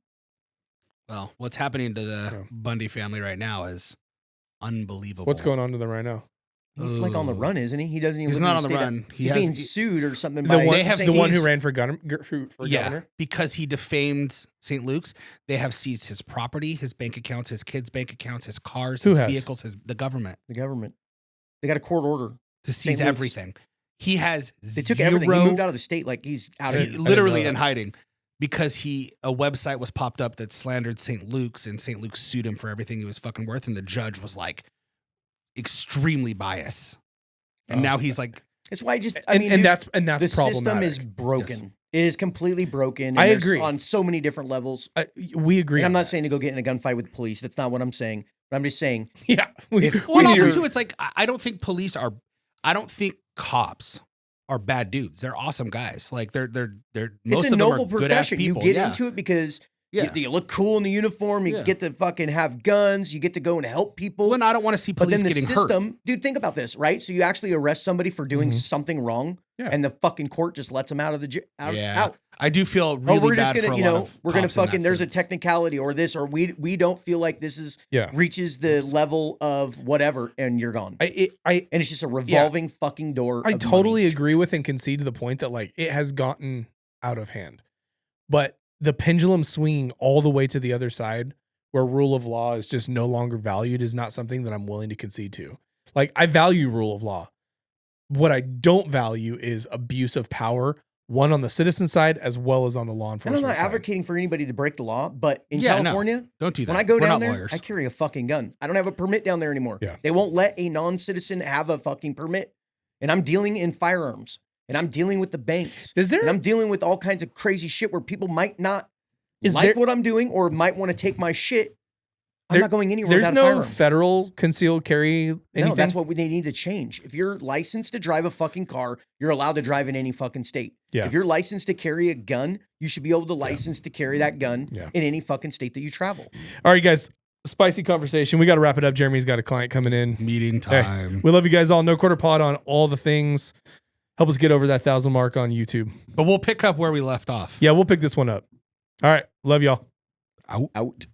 Well, what's happening to the Bundy family right now is unbelievable. What's going on to them right now? He's like on the run, isn't he? He doesn't even. He's not on the run. He's being sued or something. The one who ran for governor. Because he defamed St. Luke's. They have seized his property, his bank accounts, his kids' bank accounts, his cars, his vehicles, the government. The government. They got a court order to seize everything. He has They took everything. He moved out of the state like he's out of here. Literally in hiding. Because a website was popped up that slandered St. Luke's, and St. Luke's sued him for everything he was fucking worth, and the judge was like extremely biased. And now he's like, it's why that's the problematic. System is broken. Yes. It is completely broken. I agree on so many different levels. We agree. And I'm not saying to go get in a gunfight with the police. That's not what I'm saying. But I'm just saying, also too, it's like I don't think I don't think cops are bad dudes. They're awesome guys. Like they're most it's a of noble them are profession. Good-ass people. You get into it because you look cool in the uniform. You get to fucking have guns. You get to go and help people. Well, I don't want to see police getting hurt. But then the system, dude, think about this, right? So you actually arrest somebody for doing something wrong, and the fucking court just lets them out of the out. I do feel really we're bad just gonna, for we're gonna fucking. There's a technicality or this, or we don't feel like this is reaches the level of whatever, and you're gone. And it's just a revolving fucking door. I totally agree with and concede to the point that like it has gotten out of hand, but the pendulum swinging all the way to the other side, where rule of law is just no longer valued, is not something that I'm willing to concede to. Like I value rule of law. What I don't value is abuse of power. One on the citizen side as well as on the law enforcement side. I'm not advocating for anybody to break the law, but in California, don't do that. When I go down there, I carry a fucking gun. I don't have a permit down there anymore. Yeah. They won't let a non-citizen have a fucking permit. And I'm dealing in firearms. And I'm dealing with the banks. And I'm dealing with all kinds of crazy shit where people might not what I'm doing or might want to take my shit. I'm not going anywhere without a firearm. There's no federal concealed carry anything? No, that's what they need to change. If you're licensed to drive a fucking car, you're allowed to drive in any fucking state. Yeah. If you're licensed to carry a gun, you should be able to license to carry that gun in any fucking state that you travel. All right, guys. Spicy conversation. We got to wrap it up. Jeremy's got a client coming in. Meeting time. Hey, we love you guys all. No Quarter Pod on all the things. Help us get over that 1,000 mark on YouTube. But we'll pick up where we left off. Yeah, we'll pick this one up. All right. Love y'all. Out.